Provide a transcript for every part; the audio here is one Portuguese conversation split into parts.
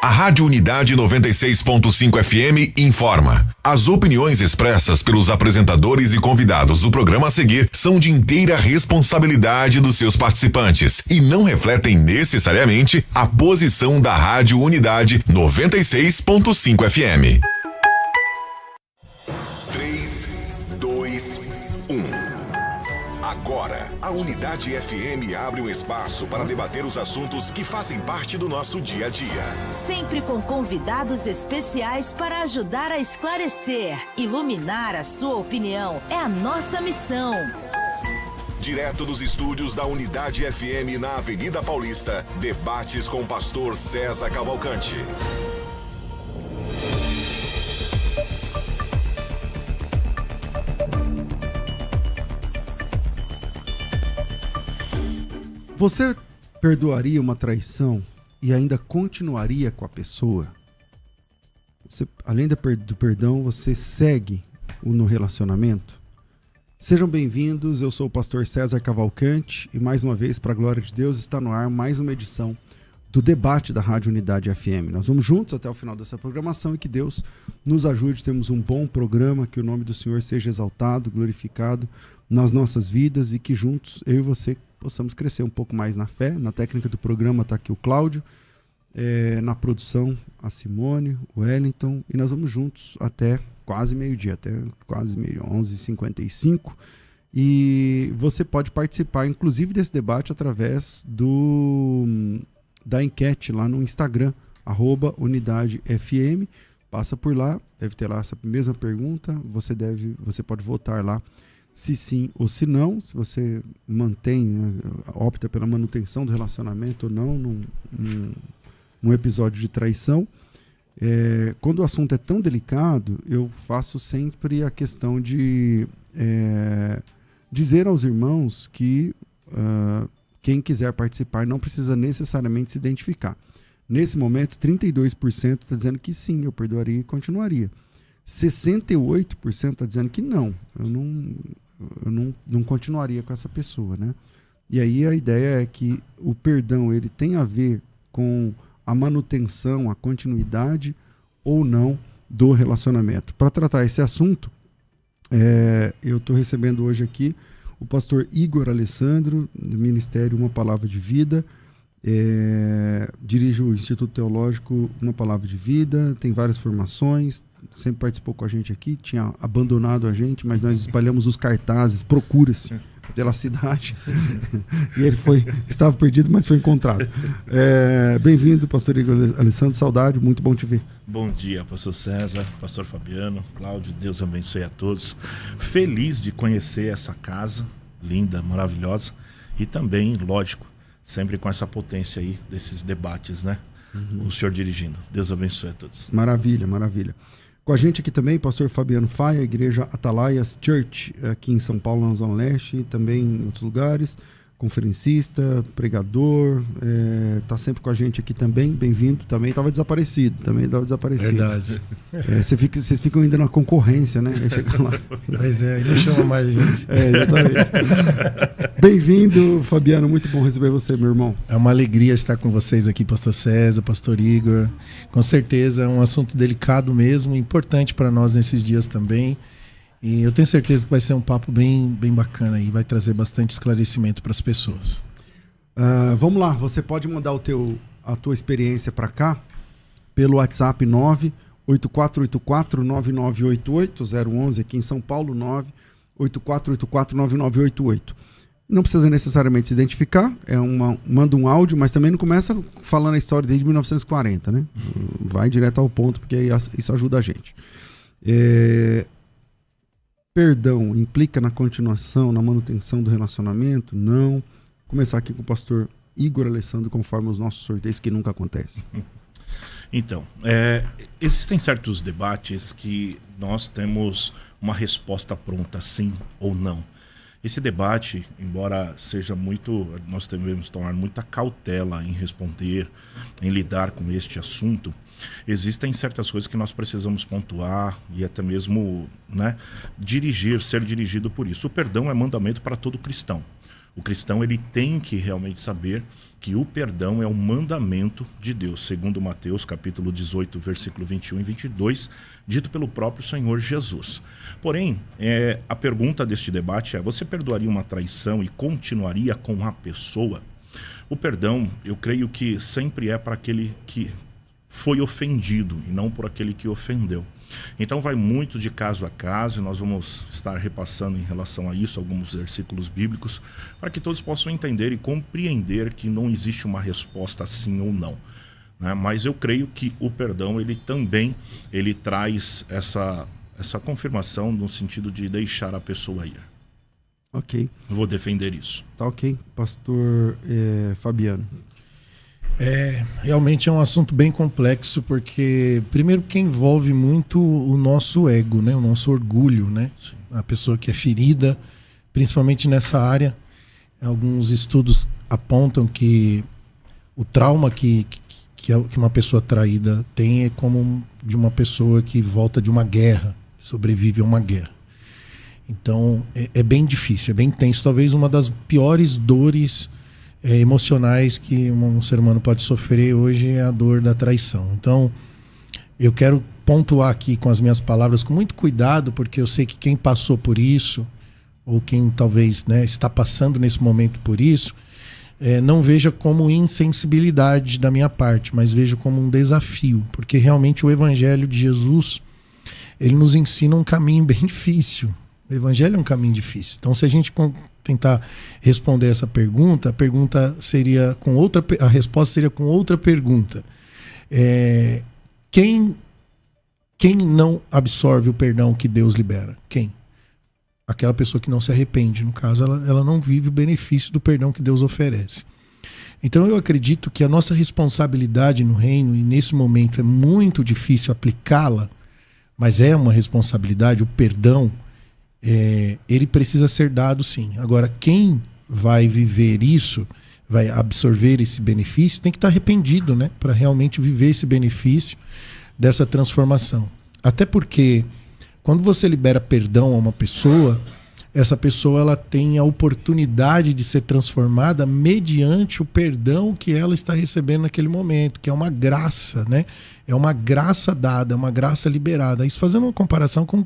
A Rádio Unidade 96.5 FM informa. As opiniões expressas pelos apresentadores e convidados do programa a seguir são de inteira responsabilidade dos seus participantes e não refletem necessariamente a posição da Rádio Unidade 96.5 FM. 3, 2, 1. Agora, a Unidade FM abre um espaço para debater os assuntos que fazem parte do nosso dia a dia. Sempre com convidados especiais para ajudar a esclarecer, iluminar a sua opinião. É a nossa missão. Direto dos estúdios da Unidade FM na Avenida Paulista, debates com o pastor César Cavalcante. Você perdoaria uma traição e ainda continuaria com a pessoa? Você, além do perdão, você segue no relacionamento? Sejam bem-vindos, eu sou o pastor César Cavalcante e mais uma vez, para a glória de Deus, está no ar mais uma edição do debate da Rádio Unidade FM. Nós vamos juntos até o final dessa programação e que Deus nos ajude, temos um bom programa, que o nome do Senhor seja exaltado, glorificado nas nossas vidas e que juntos, eu e você, possamos crescer um pouco mais na fé. Na técnica do programa está aqui o Cláudio, na produção a Simone, o Wellington, e nós vamos juntos até quase meio-dia, até quase 11h55, e você pode participar inclusive desse debate através da enquete lá no Instagram, @UnidadeFM, passa por lá, deve ter lá essa mesma pergunta, você pode votar lá se sim ou se não, se você opta pela manutenção do relacionamento ou não num episódio de traição. Quando o assunto é tão delicado, eu faço sempre a questão de dizer aos irmãos que quem quiser participar não precisa necessariamente se identificar. Nesse momento, 32% está dizendo que sim, eu perdoaria e continuaria. 68% está dizendo que não, eu não continuaria com essa pessoa, né? E aí a ideia é que o perdão ele tem a ver com a manutenção, a continuidade ou não do relacionamento. Para tratar esse assunto, eu estou recebendo hoje aqui o pastor Igor Alessandro, do Ministério Uma Palavra de Vida, dirige o Instituto Teológico Uma Palavra de Vida, tem várias formações, sempre participou com a gente aqui, tinha abandonado a gente, mas nós espalhamos os cartazes, procura-se pela cidade, e ele estava perdido, mas foi encontrado. Bem-vindo, pastor Igor Alessandro, saudade, muito bom te ver. Bom dia, pastor César, pastor Fabiano, Cláudio, Deus abençoe a todos. Feliz de conhecer essa casa, linda, maravilhosa, e também, lógico, sempre com essa potência aí desses debates, né? O senhor dirigindo. Deus abençoe a todos. Maravilha, maravilha. Com a gente aqui também, pastor Fabiano Faia, Igreja Atalaias Church, aqui em São Paulo, na Zona Leste, e também em outros lugares, conferencista, pregador, tá sempre com a gente aqui também, bem-vindo, também estava desaparecido. Verdade. Vocês ficam ainda na concorrência, né? Aí chega lá. Pois aí não chama mais a gente. Exatamente. Bem-vindo, Fabiano, muito bom receber você, meu irmão. É uma alegria estar com vocês aqui, pastor César, pastor Igor. Com certeza é um assunto delicado mesmo, importante para nós nesses dias também. E eu tenho certeza que vai ser um papo bem bacana e vai trazer bastante esclarecimento para as pessoas. Vamos lá, você pode mandar a tua experiência para cá pelo WhatsApp 984849988, 011 aqui em São Paulo, 984849988. Não precisa necessariamente se identificar, manda um áudio, mas também não começa falando a história desde 1940, né? Vai direto ao ponto, porque aí isso ajuda a gente. Perdão implica na continuação, na manutenção do relacionamento? Não. Vou começar aqui com o pastor Igor Alessandro, conforme os nossos sorteios, que nunca acontece. Então, existem certos debates que nós temos uma resposta pronta, sim ou não. Esse debate, embora seja nós devemos tomar muita cautela em responder, em lidar com este assunto, existem certas coisas que nós precisamos pontuar e até mesmo, né, ser dirigido por isso. O perdão é mandamento para todo cristão. O cristão ele tem que realmente saber que o perdão é um mandamento de Deus, segundo Mateus capítulo 18, versículo 21 e 22, dito pelo próprio Senhor Jesus. Porém, a pergunta deste debate é: você perdoaria uma traição e continuaria com a pessoa? O perdão, eu creio que sempre é para aquele que foi ofendido e não por aquele que ofendeu. Então vai muito de caso a caso, e nós vamos estar repassando em relação a isso alguns versículos bíblicos, para que todos possam entender e compreender que não existe uma resposta sim ou não, né? Mas eu creio que o perdão, ele também traz essa confirmação no sentido de deixar a pessoa ir. Ok. Eu vou defender isso. Tá ok. Pastor Fabiano. Realmente é um assunto bem complexo, porque primeiro que envolve muito o nosso ego, né? O nosso orgulho, né? Sim. A pessoa que é ferida, principalmente nessa área. Alguns estudos apontam que o trauma que uma pessoa traída tem é como de uma pessoa que volta de uma guerra, sobrevive a uma guerra. Então é bem difícil, é bem tenso. Talvez uma das piores dores emocionais que um ser humano pode sofrer hoje é a dor da traição. Então, eu quero pontuar aqui com as minhas palavras com muito cuidado, porque eu sei que quem passou por isso, ou quem talvez, né, está passando nesse momento por isso, não veja como insensibilidade da minha parte, mas veja como um desafio, porque realmente o Evangelho de Jesus, ele nos ensina um caminho bem difícil. O Evangelho é um caminho difícil. Então, se a gente tentar responder essa pergunta, a pergunta seria com outra, a resposta seria com outra pergunta. Quem não absorve o perdão que Deus libera? Quem? Aquela pessoa que não se arrepende. No caso, ela não vive o benefício do perdão que Deus oferece. Então eu acredito que a nossa responsabilidade no reino, e nesse momento é muito difícil aplicá-la, mas é uma responsabilidade, o perdão, ele precisa ser dado sim. Agora, quem vai viver isso, vai absorver esse benefício, tem que estar arrependido, né? Para realmente viver esse benefício dessa transformação. Até porque, quando você libera perdão a uma pessoa, essa pessoa ela tem a oportunidade de ser transformada mediante o perdão que ela está recebendo naquele momento, que é uma graça, né? É uma graça dada, é uma graça liberada. Isso fazendo uma comparação com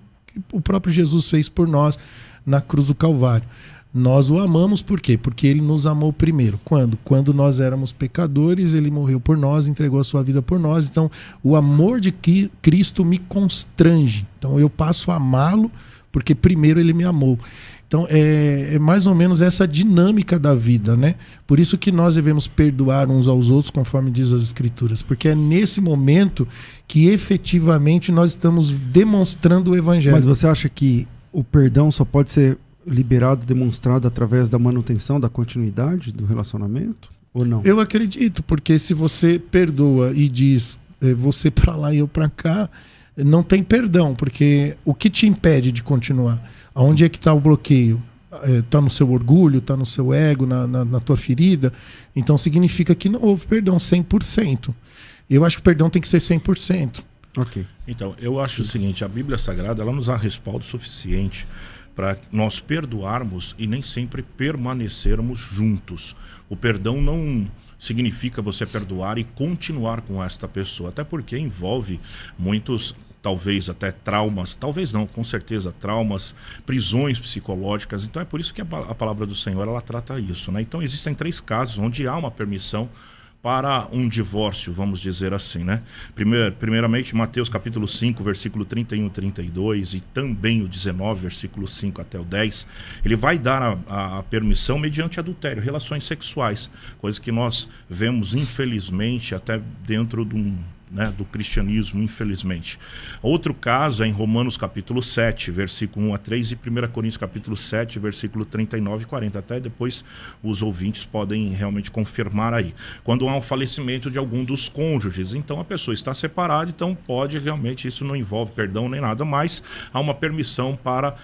o próprio Jesus fez por nós na cruz do Calvário. Nós o amamos por quê? Porque ele nos amou primeiro. Quando? Quando nós éramos pecadores, ele morreu por nós, entregou a sua vida por nós. Então, o amor de Cristo me constrange. Então, eu passo a amá-lo porque primeiro ele me amou. Então, é mais ou menos essa dinâmica da vida, né? Por isso que nós devemos perdoar uns aos outros, conforme diz as Escrituras. Porque é nesse momento que efetivamente nós estamos demonstrando o Evangelho. Mas você acha que o perdão só pode ser liberado, demonstrado através da manutenção, da continuidade do relacionamento? Ou não? Eu acredito, porque se você perdoa e diz você pra lá e eu pra cá, não tem perdão, porque o que te impede de continuar? Aonde é que está o bloqueio? Está no seu orgulho, está no seu ego, na tua ferida? Então significa que não houve perdão 100%. Eu acho que o perdão tem que ser 100%. Ok. Então, eu acho o seguinte, a Bíblia Sagrada, ela nos dá respaldo suficiente para nós perdoarmos e nem sempre permanecermos juntos. O perdão não significa você perdoar e continuar com esta pessoa, até porque envolve muitos, talvez até traumas, talvez não, com certeza traumas, prisões psicológicas. Então é por isso que a palavra do Senhor ela trata isso, né? Então existem 3 casos onde há uma permissão para um divórcio, vamos dizer assim, né? Primeiramente, Mateus capítulo 5, versículo 31 e 32 e também o 19, versículo 5 até o 10, ele vai dar a permissão mediante adultério, relações sexuais, coisa que nós vemos, infelizmente, até dentro do cristianismo, infelizmente. Outro caso é em Romanos capítulo 7, versículo 1 a 3 e 1 Coríntios capítulo 7, versículo 39 e 40. Até depois os ouvintes podem realmente confirmar aí. Quando há um falecimento de algum dos cônjuges, então a pessoa está separada, então pode realmente, isso não envolve perdão nem nada, mas há uma permissão para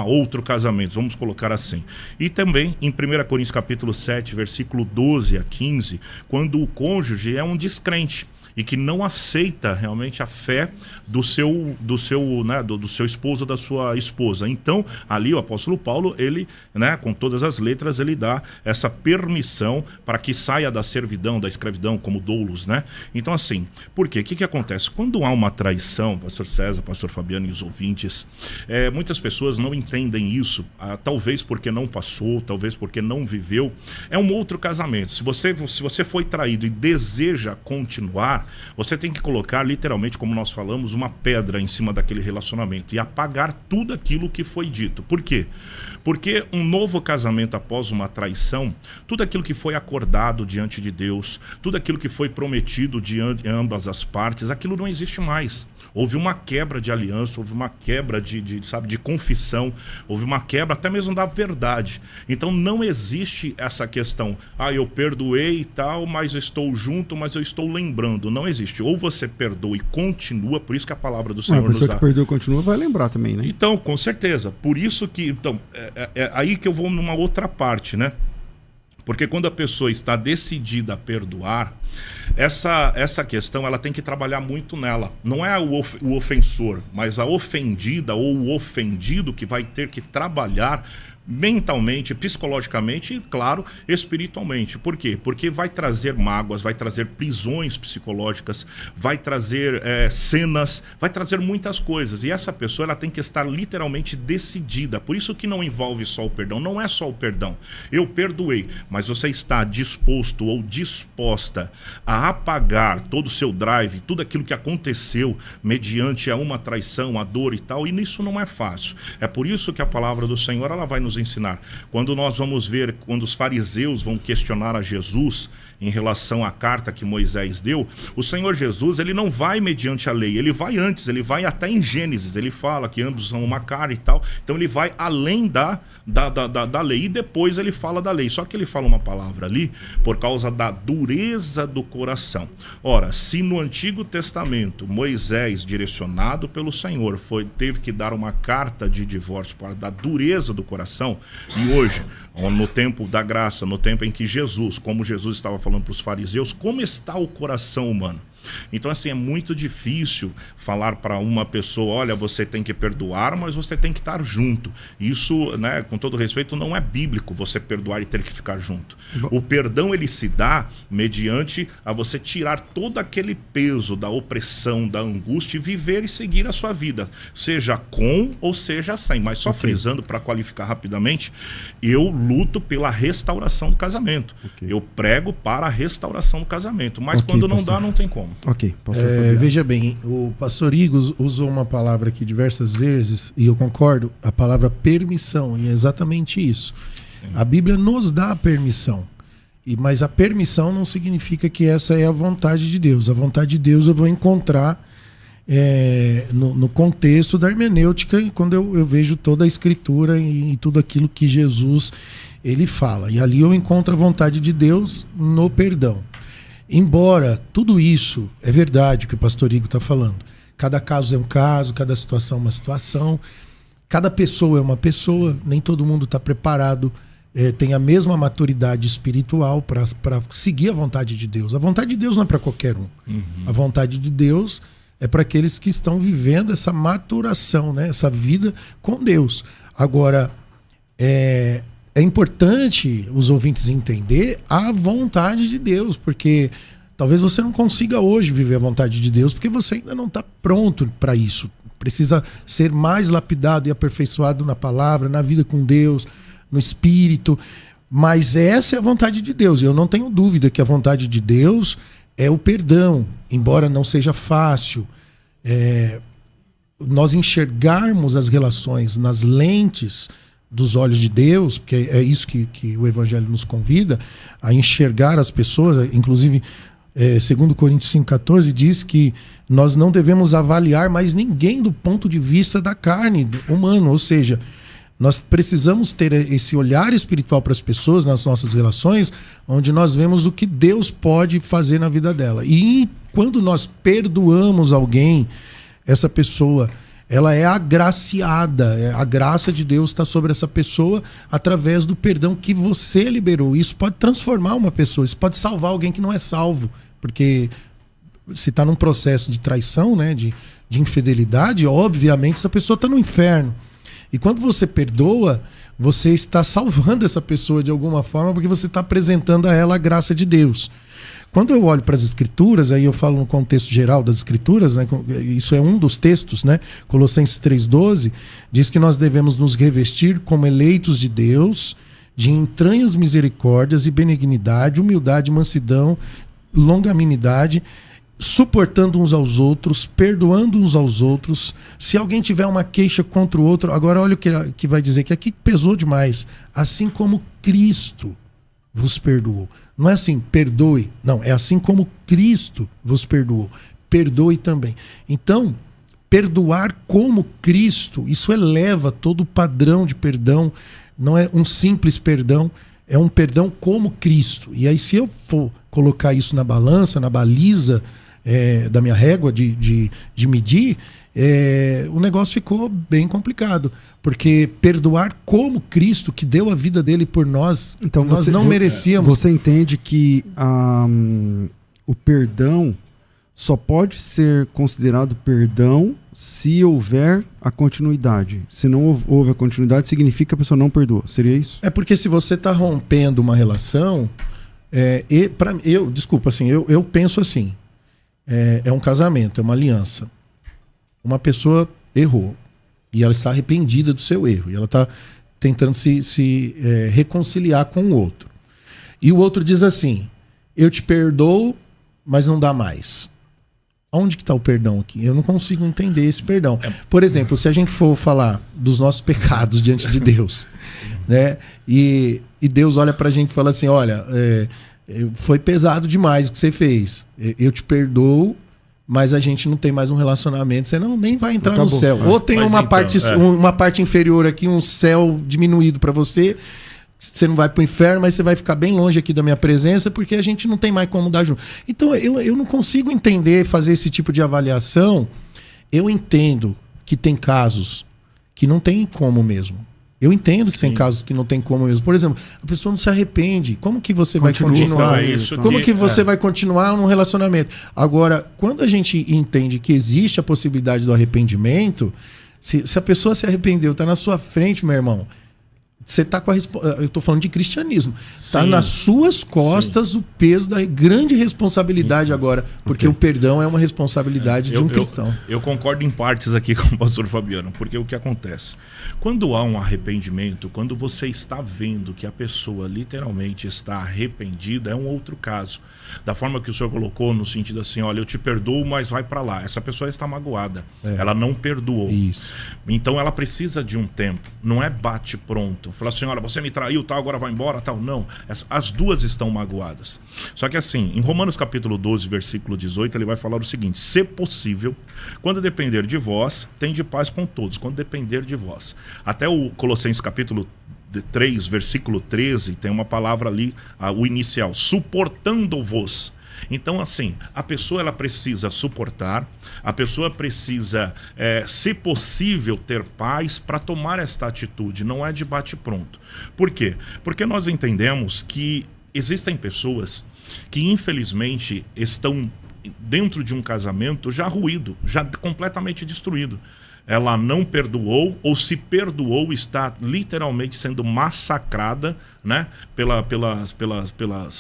outro casamento, vamos colocar assim. E também em 1 Coríntios capítulo 7, versículo 12 a 15, quando o cônjuge é um descrente. e que não aceita realmente a fé do seu esposo ou da sua esposa. Então, ali o apóstolo Paulo, ele, né, com todas as letras, ele dá essa permissão para que saia da servidão, da escravidão, como doulos, né? Então, assim, por quê? O que acontece? Quando há uma traição, pastor César, pastor Fabiano e os ouvintes, muitas pessoas não entendem isso, talvez porque não passou, talvez porque não viveu. É um outro casamento. Se você foi traído e deseja continuar, você tem que colocar, literalmente, como nós falamos, uma pedra em cima daquele relacionamento e apagar tudo aquilo que foi dito. Por quê? Porque um novo casamento após uma traição, tudo aquilo que foi acordado diante de Deus, tudo aquilo que foi prometido diante de ambas as partes, aquilo não existe mais. Houve uma quebra de aliança, houve uma quebra de confissão, houve uma quebra até mesmo da verdade. Então não existe essa questão, eu perdoei e tal, mas eu estou junto, mas eu estou lembrando. Não existe. Ou você perdoa e continua, por isso que a palavra do Senhor nos dá. A pessoa que perdoa e continua vai lembrar também, né? Então, com certeza. Por isso que... Então, é aí que eu vou numa outra parte, né? Porque quando a pessoa está decidida a perdoar, essa questão ela tem que trabalhar muito nela. Não é o ofensor, mas a ofendida ou o ofendido que vai ter que trabalhar mentalmente, psicologicamente e, claro, espiritualmente. Por quê? Porque vai trazer mágoas, vai trazer prisões psicológicas, vai trazer cenas, vai trazer muitas coisas. E essa pessoa ela tem que estar literalmente decidida. Por isso que não envolve só o perdão, não é só o perdão. Eu perdoei, mas você está disposto ou disposta a apagar todo o seu drive, tudo aquilo que aconteceu mediante a uma traição, a dor e tal, e nisso não é fácil. É por isso que a palavra do Senhor ela vai nos ensinar. Quando nós vamos ver, quando os fariseus vão questionar a Jesus em relação à carta que Moisés deu, o Senhor Jesus, ele não vai mediante a lei, ele vai antes, ele vai até em Gênesis, ele fala que ambos são uma carne e tal, então ele vai além da lei, e depois ele fala da lei, só que ele fala uma palavra ali, por causa da dureza do coração. Ora, se no Antigo Testamento, Moisés, direcionado pelo Senhor, teve que dar uma carta de divórcio para da dureza do coração, e hoje, no tempo da graça, no tempo em que Jesus, como Jesus estava falando para os fariseus, como está o coração humano? Então, assim, é muito difícil falar para uma pessoa, olha, você tem que perdoar, mas você tem que estar junto. Isso, né, com todo respeito, não é bíblico você perdoar e ter que ficar junto. O perdão, ele se dá mediante a você tirar todo aquele peso da opressão, da angústia e viver e seguir a sua vida, seja com ou seja sem. Mas só frisando para qualificar rapidamente, eu luto pela restauração do casamento. Eu prego para a restauração do casamento, mas quando não dá, não tem como. Ok, veja bem, o pastor Igor usou uma palavra aqui diversas vezes, e eu concordo, a palavra permissão, e é exatamente isso. Sim. A Bíblia nos dá a permissão, mas a permissão não significa que essa é a vontade de Deus. A vontade de Deus eu vou encontrar no contexto da hermenêutica, quando eu vejo toda a escritura e tudo aquilo que Jesus ele fala. E ali eu encontro a vontade de Deus no perdão. Embora tudo isso é verdade o que o pastor Igor está falando. Cada caso é um caso, cada situação é uma situação, cada pessoa é uma pessoa, nem todo mundo está preparado, tem a mesma maturidade espiritual para seguir a vontade de Deus. A vontade de Deus não é para qualquer um. A vontade de Deus é para aqueles que estão vivendo essa maturação, né? Essa vida com Deus. Agora, é importante os ouvintes entender a vontade de Deus, porque talvez você não consiga hoje viver a vontade de Deus, porque você ainda não está pronto para isso. Precisa ser mais lapidado e aperfeiçoado na palavra, na vida com Deus, no Espírito. Mas essa é a vontade de Deus. E eu não tenho dúvida que a vontade de Deus é o perdão, embora não seja fácil. Nós enxergarmos as relações nas lentes dos olhos de Deus, porque é isso que o Evangelho nos convida, a enxergar as pessoas. Inclusive, 2 Coríntios 5,14 diz que nós não devemos avaliar mais ninguém do ponto de vista da carne humana, ou seja, nós precisamos ter esse olhar espiritual para as pessoas nas nossas relações, onde nós vemos o que Deus pode fazer na vida dela. E quando nós perdoamos alguém, essa pessoa ela é agraciada, a graça de Deus está sobre essa pessoa através do perdão que você liberou. Isso pode transformar uma pessoa, isso pode salvar alguém que não é salvo, porque se está num processo de traição, né, de infidelidade, obviamente essa pessoa está no inferno. E quando você perdoa, você está salvando essa pessoa de alguma forma, porque você está apresentando a ela a graça de Deus. Quando eu olho para as Escrituras, aí eu falo no contexto geral das Escrituras, né, isso é um dos textos, né, Colossenses 3,12, diz que nós devemos nos revestir como eleitos de Deus, de entranhas misericórdias e benignidade, humildade, mansidão, longanimidade, suportando uns aos outros, perdoando uns aos outros. Se alguém tiver uma queixa contra o outro, agora olha o que vai dizer, que aqui pesou demais. Assim como Cristo vos perdoou. Não é assim, perdoe. Não, é assim como Cristo vos perdoou. Perdoe também. Então, perdoar como Cristo, isso eleva todo o padrão de perdão. Não é um simples perdão, é um perdão como Cristo. E aí, se eu for colocar isso na balança, na baliza da minha régua de medir, o negócio ficou bem complicado. Porque perdoar como Cristo, que deu a vida dele por nós, então nós não merecíamos. Você entende que o perdão só pode ser considerado perdão se houver a continuidade. Se não houve a continuidade, significa que a pessoa não perdoa. Seria isso? É porque se você está rompendo uma relação, eu penso assim, é um casamento, é uma aliança. Uma pessoa errou e ela está arrependida do seu erro e ela está tentando se reconciliar com o outro. E o outro diz assim, eu te perdoo, mas não dá mais. Onde que está o perdão aqui? Eu não consigo entender esse perdão. Por exemplo, se a gente for falar dos nossos pecados diante de Deus, né? E Deus olha pra gente e fala assim, olha, foi pesado demais o que você fez. Eu te perdoo, mas a gente não tem mais um relacionamento. Você nem vai entrar no céu. Ou tem uma parte inferior aqui, um céu diminuído para você. Você não vai pro inferno, mas você vai ficar bem longe aqui da minha presença, porque a gente não tem mais como dar junto. Então, eu não consigo entender, fazer esse tipo de avaliação. Eu entendo que tem casos que não tem como mesmo. Eu entendo que tem casos que não tem como mesmo. Por exemplo, a pessoa não se arrepende. Como que você vai continuar? Como que você vai continuar num relacionamento? Agora, quando a gente entende que existe a possibilidade do arrependimento, se a pessoa se arrependeu, tá na sua frente, meu irmão, você tá com eu tô falando de cristianismo. Tá nas suas costas o peso da grande responsabilidade agora. Porque o perdão é uma responsabilidade de um cristão. Eu concordo em partes aqui com o pastor Fabiano. Porque o que acontece? Quando há um arrependimento, quando você está vendo que a pessoa literalmente está arrependida, é um outro caso. Da forma que o senhor colocou, no sentido assim, olha, eu te perdoo, mas vai para lá. Essa pessoa está magoada. Ela não perdoou. Isso. Então ela precisa de um tempo. Não é bate pronto. Falar assim, olha, você me traiu, tal, agora vai embora, tal. Não, as duas estão magoadas. Só que assim, em Romanos capítulo 12, versículo 18, ele vai falar o seguinte, se possível, quando depender de vós, tende paz com todos, quando depender de vós. Até o Colossenses capítulo 3, versículo 13, tem uma palavra ali, o inicial, suportando-vos. Então, assim, a pessoa ela precisa suportar, a pessoa precisa, se possível, ter paz para tomar esta atitude, não é de bate-pronto. Por quê? Porque nós entendemos que existem pessoas que, infelizmente, estão dentro de um casamento já ruído, já completamente destruído. Ela não perdoou, ou se perdoou, está literalmente sendo massacrada, né?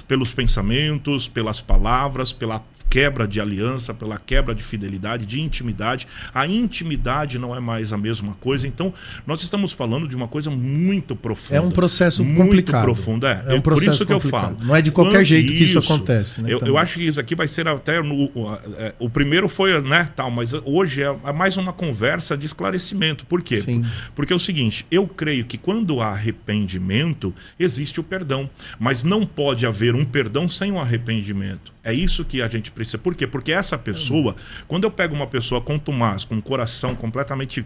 Pelos pensamentos, pelas palavras, pela quebra de aliança, pela quebra de fidelidade, de intimidade. A intimidade não é mais a mesma coisa. Então, nós estamos falando de uma coisa muito profunda. É um processo muito complicado. Profundo, é um processo por isso que complicado. eu falo. Não é de qualquer jeito que isso acontece. Né, eu acho que isso aqui vai ser até... o primeiro foi, né, tal, mas hoje é mais uma conversa de esclarecimento. Por quê? Sim. Porque é o seguinte, eu creio que quando há arrependimento, existe o perdão. Mas não pode haver um perdão sem um arrependimento. É isso que a gente precisa. Por quê? Porque essa pessoa, quando eu pego uma pessoa contumaz, com um coração completamente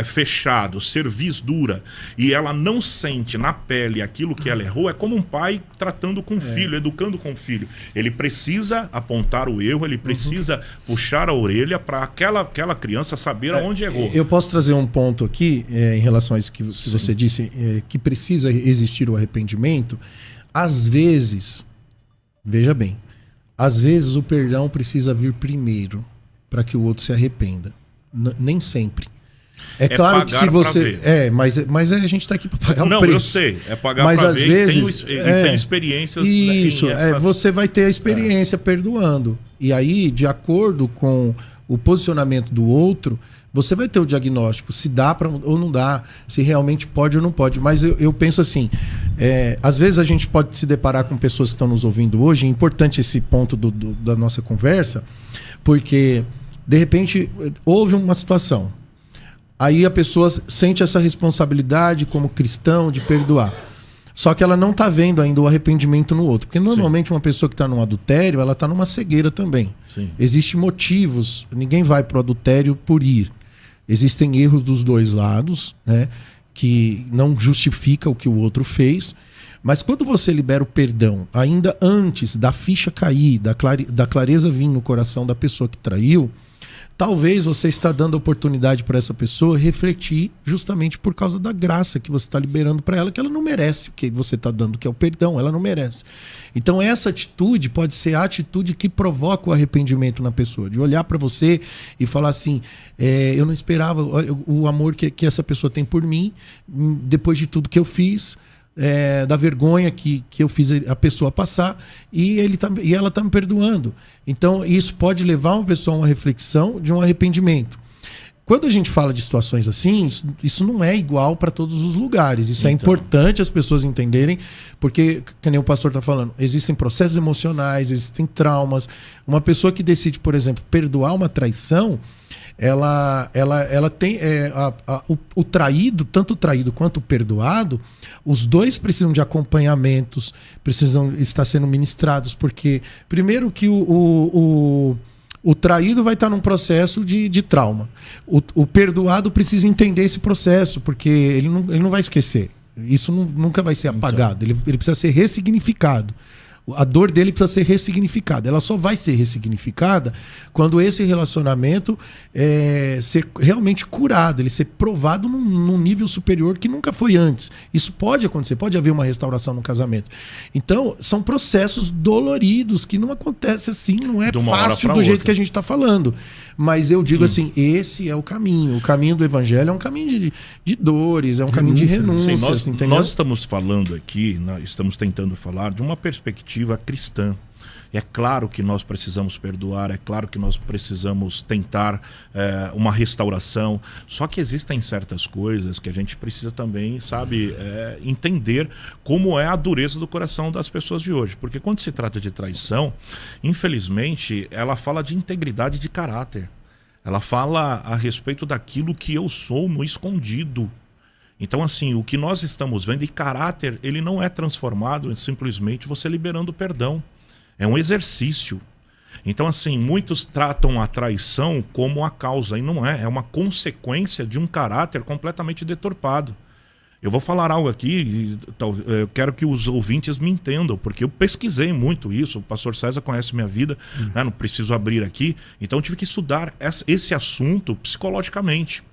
fechado, cerviz dura, e ela não sente na pele aquilo que ela errou, é como um pai tratando com o filho, educando com o filho. Ele precisa apontar o erro, ele precisa puxar a orelha para aquela criança saber aonde errou. Eu posso trazer um ponto aqui em relação a isso que você disse, que precisa existir o arrependimento. Às vezes, veja bem, às vezes o perdão precisa vir primeiro para que o outro se arrependa. Nem sempre. É claro que se você... Mas a gente está aqui para pagar o preço. Não, eu sei. É pagar para ver. Vezes, tem experiências... Isso, você vai ter a experiência perdoando. E aí, de acordo com o posicionamento do outro, você vai ter o diagnóstico, se dá ou não dá, se realmente pode ou não pode. Mas eu penso assim, às vezes a gente pode se deparar com pessoas que estão nos ouvindo hoje, é importante esse ponto da nossa conversa, porque, de repente, houve uma situação. Aí a pessoa sente essa responsabilidade como cristão de perdoar. Só que ela não está vendo ainda o arrependimento no outro. Porque normalmente uma pessoa que está num adultério, ela está numa cegueira também. Existem motivos, ninguém vai para o adultério por ir. Existem erros dos dois lados, né, que não justifica o que o outro fez. Mas quando você libera o perdão, ainda antes da ficha cair, da clareza vir no coração da pessoa que traiu, talvez você está dando oportunidade para essa pessoa refletir justamente por causa da graça que você está liberando para ela, que ela não merece o que você está dando, que é o perdão, ela não merece. Então essa atitude pode ser a atitude que provoca o arrependimento na pessoa, de olhar para você e falar assim, eu não esperava o amor que essa pessoa tem por mim, depois de tudo que eu fiz, da vergonha que eu fiz a pessoa passar, e ela está me perdoando. Então isso pode levar uma pessoa a uma reflexão de um arrependimento. Quando a gente fala de situações assim, isso não é igual para todos os lugares. Isso é importante as pessoas entenderem, porque, como o pastor está falando, existem processos emocionais, existem traumas. Uma pessoa que decide, por exemplo, perdoar uma traição, ela tem o traído, tanto o traído quanto o perdoado, os dois precisam de acompanhamentos, precisam estar sendo ministrados, porque primeiro que o traído vai estar num processo de trauma. O perdoado precisa entender esse processo, porque ele não vai esquecer. Isso nunca vai ser apagado. Ele precisa ser ressignificado. A dor dele precisa ser ressignificada. Ela só vai ser ressignificada quando esse relacionamento ser realmente curado, ele ser provado num nível superior que nunca foi antes. Isso pode acontecer, pode haver uma restauração no casamento. Então, são processos doloridos que não acontecem assim, não é fácil do jeito que a gente está falando. Mas eu digo assim, esse é o caminho. O caminho do evangelho é um caminho de dores, é um caminho de renúncias. Sim, nós estamos falando aqui, estamos tentando falar de uma perspectiva cristã. É claro que nós precisamos perdoar, é claro que nós precisamos tentar uma restauração, só que existem certas coisas que a gente precisa também, sabe, entender como é a dureza do coração das pessoas de hoje. Porque quando se trata de traição, infelizmente, ela fala de integridade de caráter. Ela fala a respeito daquilo que eu sou no escondido. Então, assim, o que nós estamos vendo, e caráter, ele não é transformado em simplesmente você liberando perdão. É um exercício. Então, assim, muitos tratam a traição como a causa, e não é. É uma consequência de um caráter completamente deturpado. Eu vou falar algo aqui, eu quero que os ouvintes me entendam, porque eu pesquisei muito isso, o pastor César conhece minha vida, né? Não preciso abrir aqui, então eu tive que estudar esse assunto psicologicamente.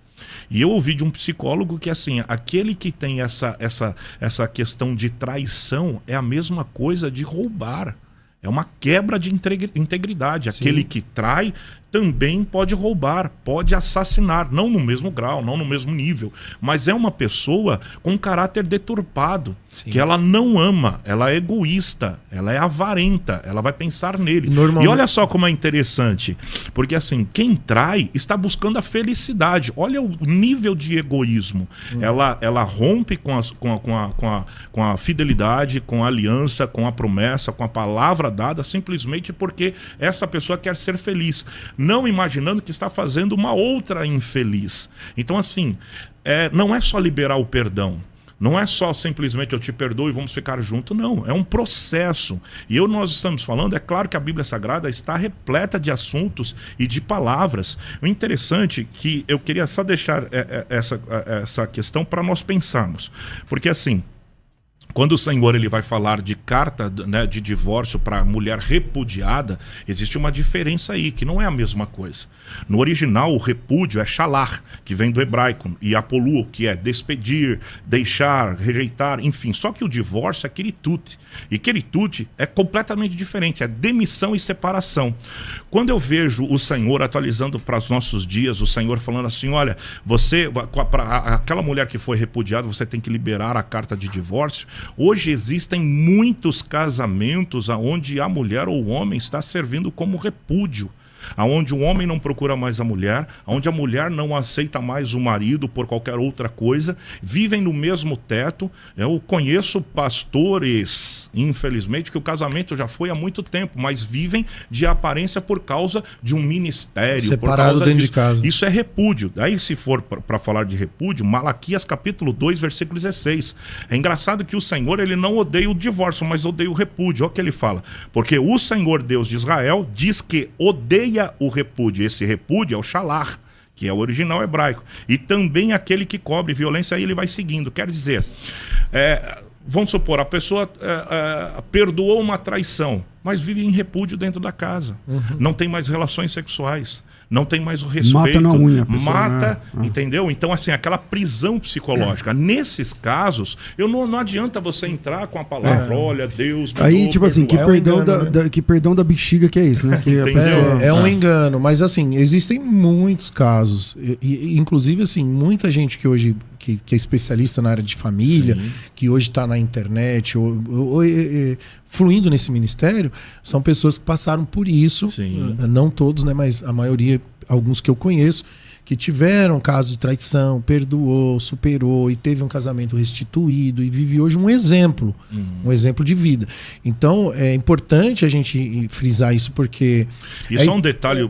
E eu ouvi de um psicólogo que, assim, aquele que tem essa questão de traição é a mesma coisa de roubar. É uma quebra de integridade. Sim. Aquele que trai também pode roubar, pode assassinar, não no mesmo grau, não no mesmo nível, mas é uma pessoa com um caráter deturpado. Sim. Que ela não ama, ela é egoísta, ela é avarenta, ela vai pensar nele. E olha só como é interessante, porque assim, quem trai está buscando a felicidade. Olha o nível de egoísmo. Ela rompe com a fidelidade, com a aliança, com a promessa, com a palavra dada, simplesmente porque essa pessoa quer ser feliz, não imaginando que está fazendo uma outra infeliz. Então assim, não é só liberar o perdão. Não é só simplesmente eu te perdoo e vamos ficar juntos, não. É um processo. E nós estamos falando, é claro que a Bíblia Sagrada está repleta de assuntos e de palavras. O interessante é que eu queria só deixar essa questão para nós pensarmos. Porque assim, Quando o Senhor ele vai falar de carta, né, de divórcio para mulher repudiada, existe uma diferença aí, que não é a mesma coisa. No original, o repúdio é shalar, que vem do hebraico, e apolu, que é despedir, deixar, rejeitar, enfim. Só que o divórcio é queritute. E queritute é completamente diferente, é demissão e separação. Quando eu vejo o Senhor atualizando para os nossos dias, o Senhor falando assim, olha, você, para aquela mulher que foi repudiada, você tem que liberar a carta de divórcio. Hoje existem muitos casamentos onde a mulher ou o homem está servindo como repúdio, onde o homem não procura mais a mulher, onde a mulher não aceita mais o marido por qualquer outra coisa, vivem no mesmo teto. Eu conheço pastores, infelizmente, que o casamento já foi há muito tempo, mas vivem de aparência por causa de um ministério. Separado dentro de casa. Isso é repúdio. Aí, se for para falar de repúdio, Malaquias capítulo 2, versículo 16. É engraçado que o Senhor ele não odeia o divórcio, mas odeia o repúdio. Olha o que ele fala. Porque o Senhor Deus de Israel diz que odeia o repúdio. Esse repúdio é o shalar, que é o original hebraico. E também aquele que cobre violência, aí ele vai seguindo. Quer dizer, vamos supor, a pessoa perdoou uma traição, mas vive em repúdio dentro da casa. Não tem mais relações sexuais. Não tem mais o respeito. Mata na unha. Pessoa, mata, entendeu? Então, assim, aquela prisão psicológica. Nesses casos, não adianta você entrar com a palavra, olha, Deus me aí, tipo assim, que perdão, que perdão da bexiga que é isso, né? Que a pessoa... É um engano. Mas, assim, existem muitos casos. Inclusive, assim, muita gente que hoje... Que é especialista na área de família, sim, que hoje está na internet, ou fluindo nesse ministério, são pessoas que passaram por isso, sim, não todos, né, mas a maioria, alguns que eu conheço, que tiveram caso de traição, perdoou, superou e teve um casamento restituído e vive hoje um exemplo de vida. Então, é importante a gente frisar isso porque... E só um detalhe,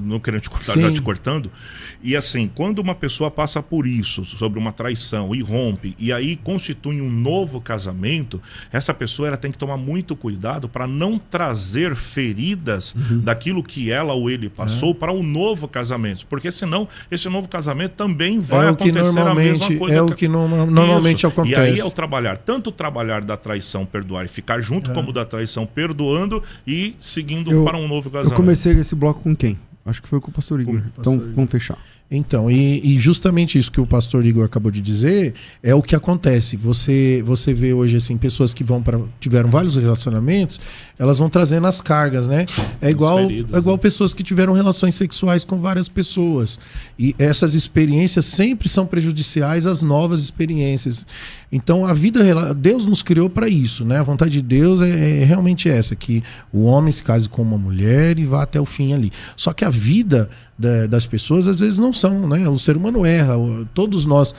não querendo te cortar, já te cortando, e assim, quando uma pessoa passa por isso, sobre uma traição e rompe, e aí constitui um novo casamento, essa pessoa ela tem que tomar muito cuidado para não trazer feridas daquilo que ela ou ele passou para um novo casamento, porque senão esse novo casamento também vai acontecer a mesma coisa. É o que normalmente acontece. E aí é o trabalhar, tanto o trabalhar da traição, perdoar e ficar junto, como da traição, perdoando e seguindo para um novo casamento. Eu comecei esse bloco com quem? Acho que foi com o pastor Igor. Então vamos fechar. Então, e justamente isso que o pastor Igor acabou de dizer é o que acontece. Você vê hoje assim, pessoas que tiveram vários relacionamentos, elas vão trazendo as cargas, né? É igual pessoas que tiveram relações sexuais com várias pessoas. E essas experiências sempre são prejudiciais às novas experiências. Então, Deus nos criou para isso, né? A vontade de Deus é realmente essa, que o homem se case com uma mulher e vá até o fim ali. Só que a vida das pessoas às vezes não são, né? O ser humano erra, todos nós,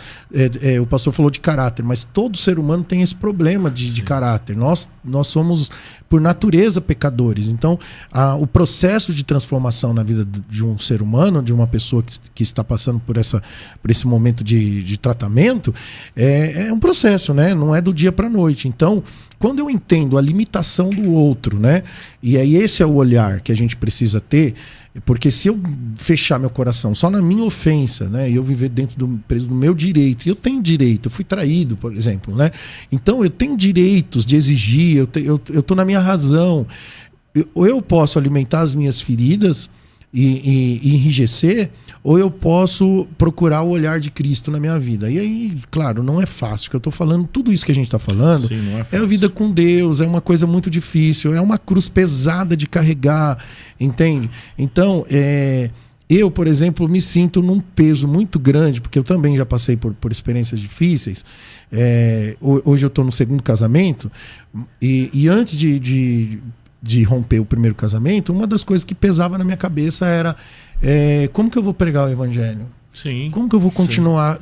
o pastor falou de caráter, mas todo ser humano tem esse problema de caráter. Nós somos por natureza pecadores. Então o processo de transformação na vida de um ser humano, de uma pessoa que está passando por esse momento de tratamento, é um processo, né? Não é do dia para a noite. Então, quando eu entendo a limitação do outro, né? E aí esse é o olhar que a gente precisa ter, porque se eu fechar meu coração só na minha ofensa, né, e eu viver preso do meu direito, e eu tenho direito, eu fui traído, por exemplo, né? Então eu tenho direitos de exigir, eu tô na minha razão. Ou eu posso alimentar as minhas feridas e enrijecer, ou eu posso procurar o olhar de Cristo na minha vida. E aí, claro, não é fácil, porque eu estou falando, tudo isso que a gente está falando, sim, é a vida com Deus, é uma coisa muito difícil, é uma cruz pesada de carregar, entende? Então, eu, por exemplo, me sinto num peso muito grande, porque eu também já passei por experiências difíceis. Hoje eu estou no segundo casamento, e antes de romper o primeiro casamento, uma das coisas que pesava na minha cabeça era como que eu vou pregar o evangelho? Sim. Como que eu vou continuar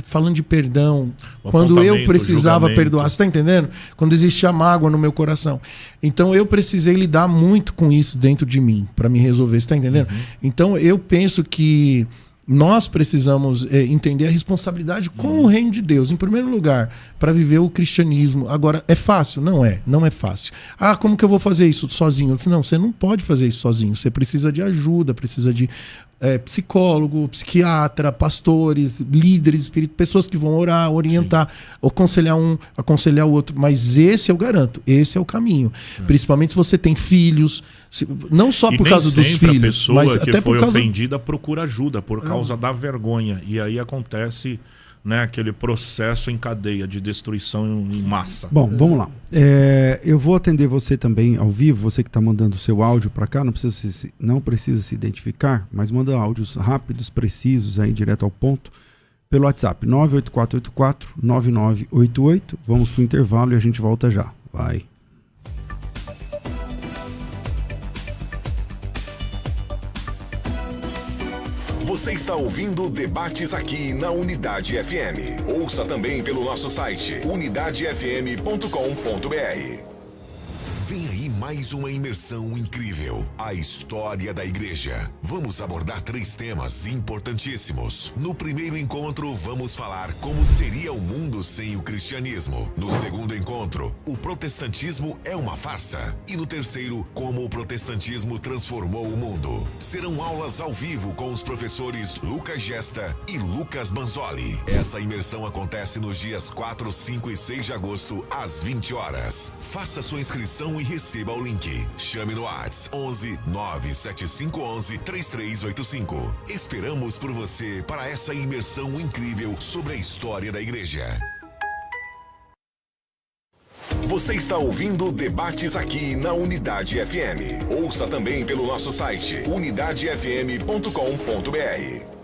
falando de perdão quando eu precisava perdoar? Você está entendendo? Quando existia mágoa no meu coração. Então eu precisei lidar muito com isso dentro de mim para me resolver. Você está entendendo? Então eu penso que nós precisamos entender a responsabilidade com o reino de Deus, em primeiro lugar, para viver o cristianismo. Agora, é fácil? Não é fácil. Como que eu vou fazer isso sozinho? Não, você não pode fazer isso sozinho, você precisa de ajuda, precisa de psicólogo, psiquiatra, pastores, líderes espíritas, pessoas que vão orar, orientar, aconselhar um, aconselhar o outro. Mas esse eu garanto, esse é o caminho. Principalmente se você tem filhos, não só por causa dos filhos, a pessoa mas que até foi por causa... ofendida procura ajuda por causa da vergonha. E aí acontece, né, aquele processo em cadeia de destruição em massa. Bom, vamos lá. Eu vou atender você também ao vivo, você que está mandando o seu áudio para cá, não precisa se identificar, mas manda áudios rápidos, precisos, aí direto ao ponto, pelo WhatsApp 98484-9988. Vamos para o intervalo e a gente volta já. Vai. Você está ouvindo Debates aqui na Unidade FM. Ouça também pelo nosso site unidadefm.com.br. Vem aí mais uma imersão incrível. A história da igreja. Vamos abordar 3 temas importantíssimos. No primeiro encontro, vamos falar como seria o mundo sem o cristianismo. No segundo encontro, o protestantismo é uma farsa. E no terceiro, como o protestantismo transformou o mundo. Serão aulas ao vivo com os professores Lucas Gesta e Lucas Banzoli. Essa imersão acontece nos dias 4, 5 e 6 de agosto, às 20 horas. Faça sua inscrição e receba o link. Chame no WhatsApp 11 97511 3385. Esperamos por você para essa imersão incrível sobre a história da igreja. Você está ouvindo Debates aqui na Unidade FM. Ouça também pelo nosso site unidadefm.com.br.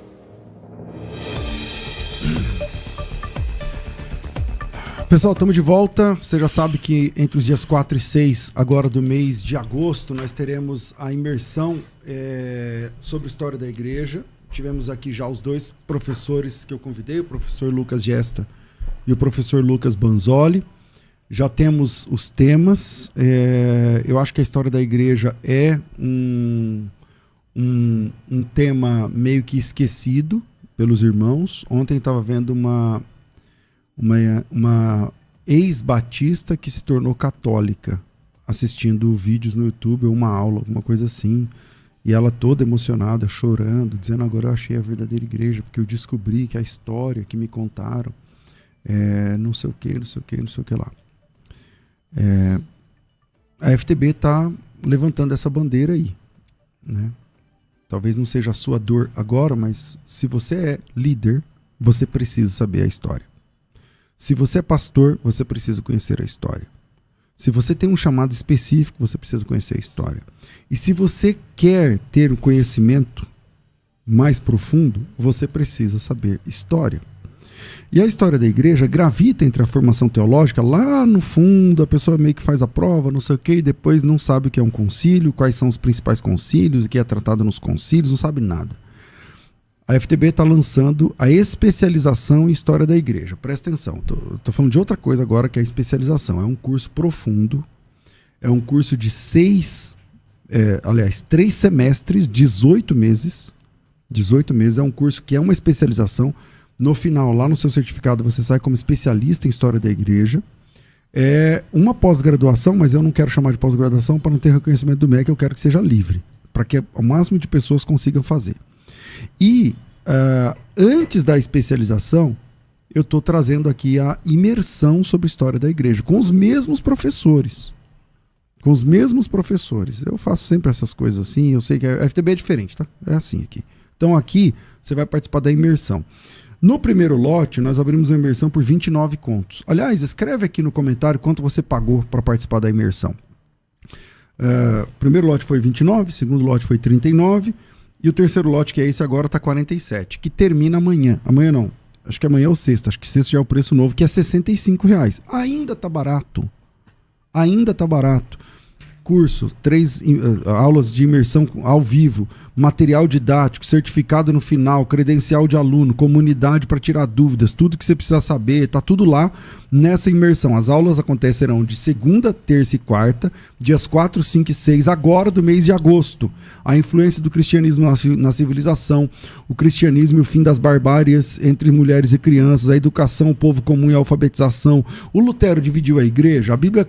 Pessoal, estamos de volta. Você já sabe que entre os dias 4 e 6, agora do mês de agosto, nós teremos a imersão sobre a história da igreja. Tivemos aqui já os 2 professores que eu convidei, o professor Lucas Gesta e o professor Lucas Banzoli. Já temos os temas. Eu acho que a história da igreja é um tema meio que esquecido pelos irmãos. Ontem estava vendo uma ex-batista que se tornou católica, assistindo vídeos no YouTube, ou uma aula, alguma coisa assim, e ela toda emocionada, chorando, dizendo: agora eu achei a verdadeira igreja, porque eu descobri que a história que me contaram não sei o que lá. A FTB está levantando essa bandeira aí, né? Talvez não seja a sua dor agora, mas se você é líder, você precisa saber a história. Se você é pastor, você precisa conhecer a história. Se você tem um chamado específico, você precisa conhecer a história. E se você quer ter um conhecimento mais profundo, você precisa saber história. E a história da igreja gravita entre a formação teológica. Lá no fundo, a pessoa meio que faz a prova, não sei o quê, e depois não sabe o que é um concílio, quais são os principais concílios, o que é tratado nos concílios, não sabe nada. A FTB está lançando a especialização em história da igreja. Presta atenção, estou falando de outra coisa agora, que é a especialização. É um curso profundo, é um curso de 3 semestres, 18 meses. 18 meses, é um curso que é uma especialização. No final, lá no seu certificado, você sai como especialista em história da igreja. É uma pós-graduação, mas eu não quero chamar de pós-graduação para não ter reconhecimento do MEC, eu quero que seja livre, para que o máximo de pessoas consigam fazer. E antes da especialização, eu estou trazendo aqui a imersão sobre a história da igreja, com os mesmos professores. Eu faço sempre essas coisas assim, eu sei que a FTB é diferente, tá? É assim aqui. Então aqui você vai participar da imersão. No primeiro lote, nós abrimos a imersão por 29 contos. Aliás, escreve aqui no comentário quanto você pagou para participar da imersão. O primeiro lote foi 29, o segundo lote foi 39, e o terceiro lote, que é esse agora, está 47, que termina amanhã. Amanhã não, acho que amanhã é o sexta, acho que sexta já é o preço novo, que é R$65. Ainda está barato. Curso, 3 aulas de imersão ao vivo, material didático, certificado no final, credencial de aluno, comunidade para tirar dúvidas, tudo que você precisa saber, tá tudo lá nessa imersão. As aulas acontecerão de segunda, terça e quarta, dias 4, 5 e 6, agora do mês de agosto. A influência do cristianismo na civilização, o cristianismo e o fim das barbáries entre mulheres e crianças, a educação, o povo comum e a alfabetização. O Lutero dividiu a igreja, a Bíblia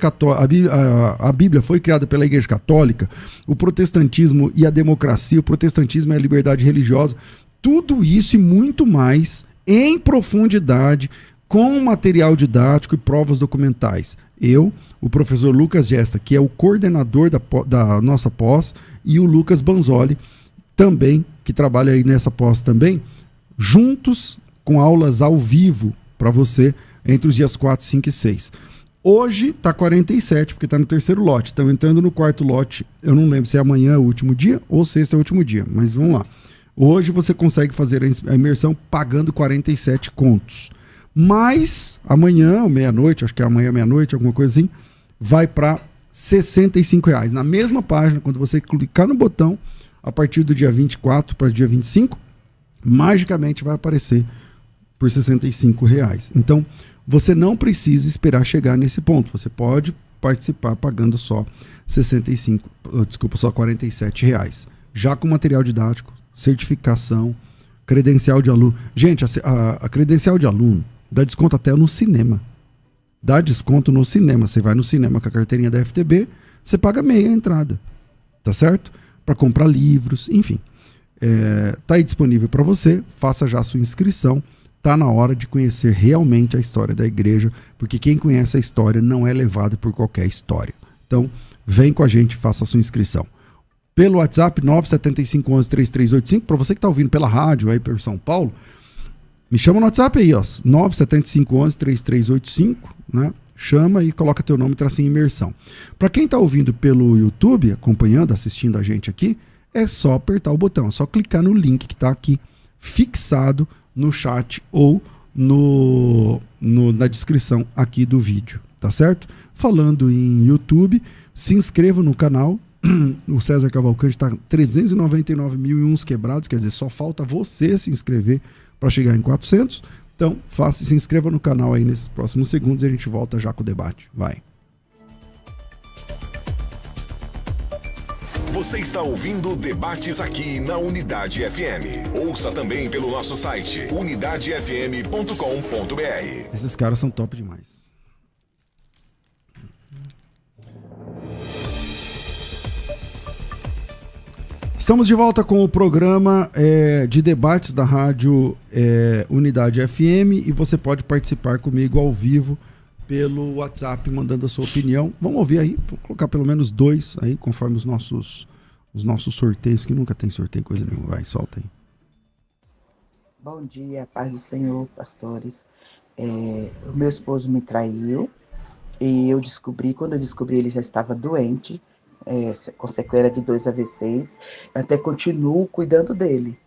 foi criada pela Igreja Católica, o protestantismo e a democracia, o protestantismo é a liberdade religiosa. Tudo isso e muito mais em profundidade, com material didático e provas documentais. Eu, o professor Lucas Gesta, que é o coordenador da nossa pós, e o Lucas Banzoli, também, que trabalha aí nessa pós também, juntos com aulas ao vivo para você entre os dias 4, 5 e 6. Hoje está 47, porque está no terceiro lote. Estão entrando no quarto lote. Eu não lembro se é amanhã o último dia ou sexta é o último dia, mas vamos lá. Hoje você consegue fazer a imersão pagando 47 contos. Mas amanhã, meia-noite, acho que é amanhã meia-noite, alguma coisa assim, vai para R$ 65. Na mesma página, quando você clicar no botão, a partir do dia 24 para o dia 25, magicamente vai aparecer por R$ 65. Então, você não precisa esperar chegar nesse ponto. Você pode participar pagando só só R$ 47. Já com material didático, certificação, credencial de aluno. Gente, a credencial de aluno dá desconto até no cinema. Dá desconto no cinema. Você vai no cinema com a carteirinha da FTB, você paga meia entrada. Tá certo? Para comprar livros, enfim. Tá aí disponível para você. Faça já a sua inscrição. Tá na hora de conhecer realmente a história da igreja, porque quem conhece a história não é levado por qualquer história. Então, vem com a gente, faça a sua inscrição. Pelo WhatsApp 975113385, para você que está ouvindo pela rádio aí por São Paulo, me chama no WhatsApp aí, ó, 975113385, né? Chama e coloca teu nome e tracinho imersão. Para quem está ouvindo pelo YouTube, acompanhando, assistindo a gente aqui, é só apertar o botão, é só clicar no link que está aqui fixado no chat ou na descrição aqui do vídeo, tá certo? Falando em YouTube, se inscreva no canal. O César Cavalcante está 399.001 quebrados, quer dizer, só falta você se inscrever para chegar em 400. Então, se inscreva no canal aí nesses próximos segundos e a gente volta já com o debate. Vai. Você está ouvindo Debates aqui na Unidade FM. Ouça também pelo nosso site unidadefm.com.br. Esses caras são top demais. Estamos de volta com o programa de debates da rádio Unidade FM e você pode participar comigo ao vivo pelo WhatsApp, mandando a sua opinião. Vamos ouvir aí, vou colocar pelo menos 2 aí, conforme os nossos sorteios, que nunca tem sorteio, coisa nenhuma. Vai, solta aí. Bom dia, paz do Senhor, pastores. O meu esposo me traiu e quando eu descobri, ele já estava doente, com sequela de 2 AVCs. Até continuo cuidando dele,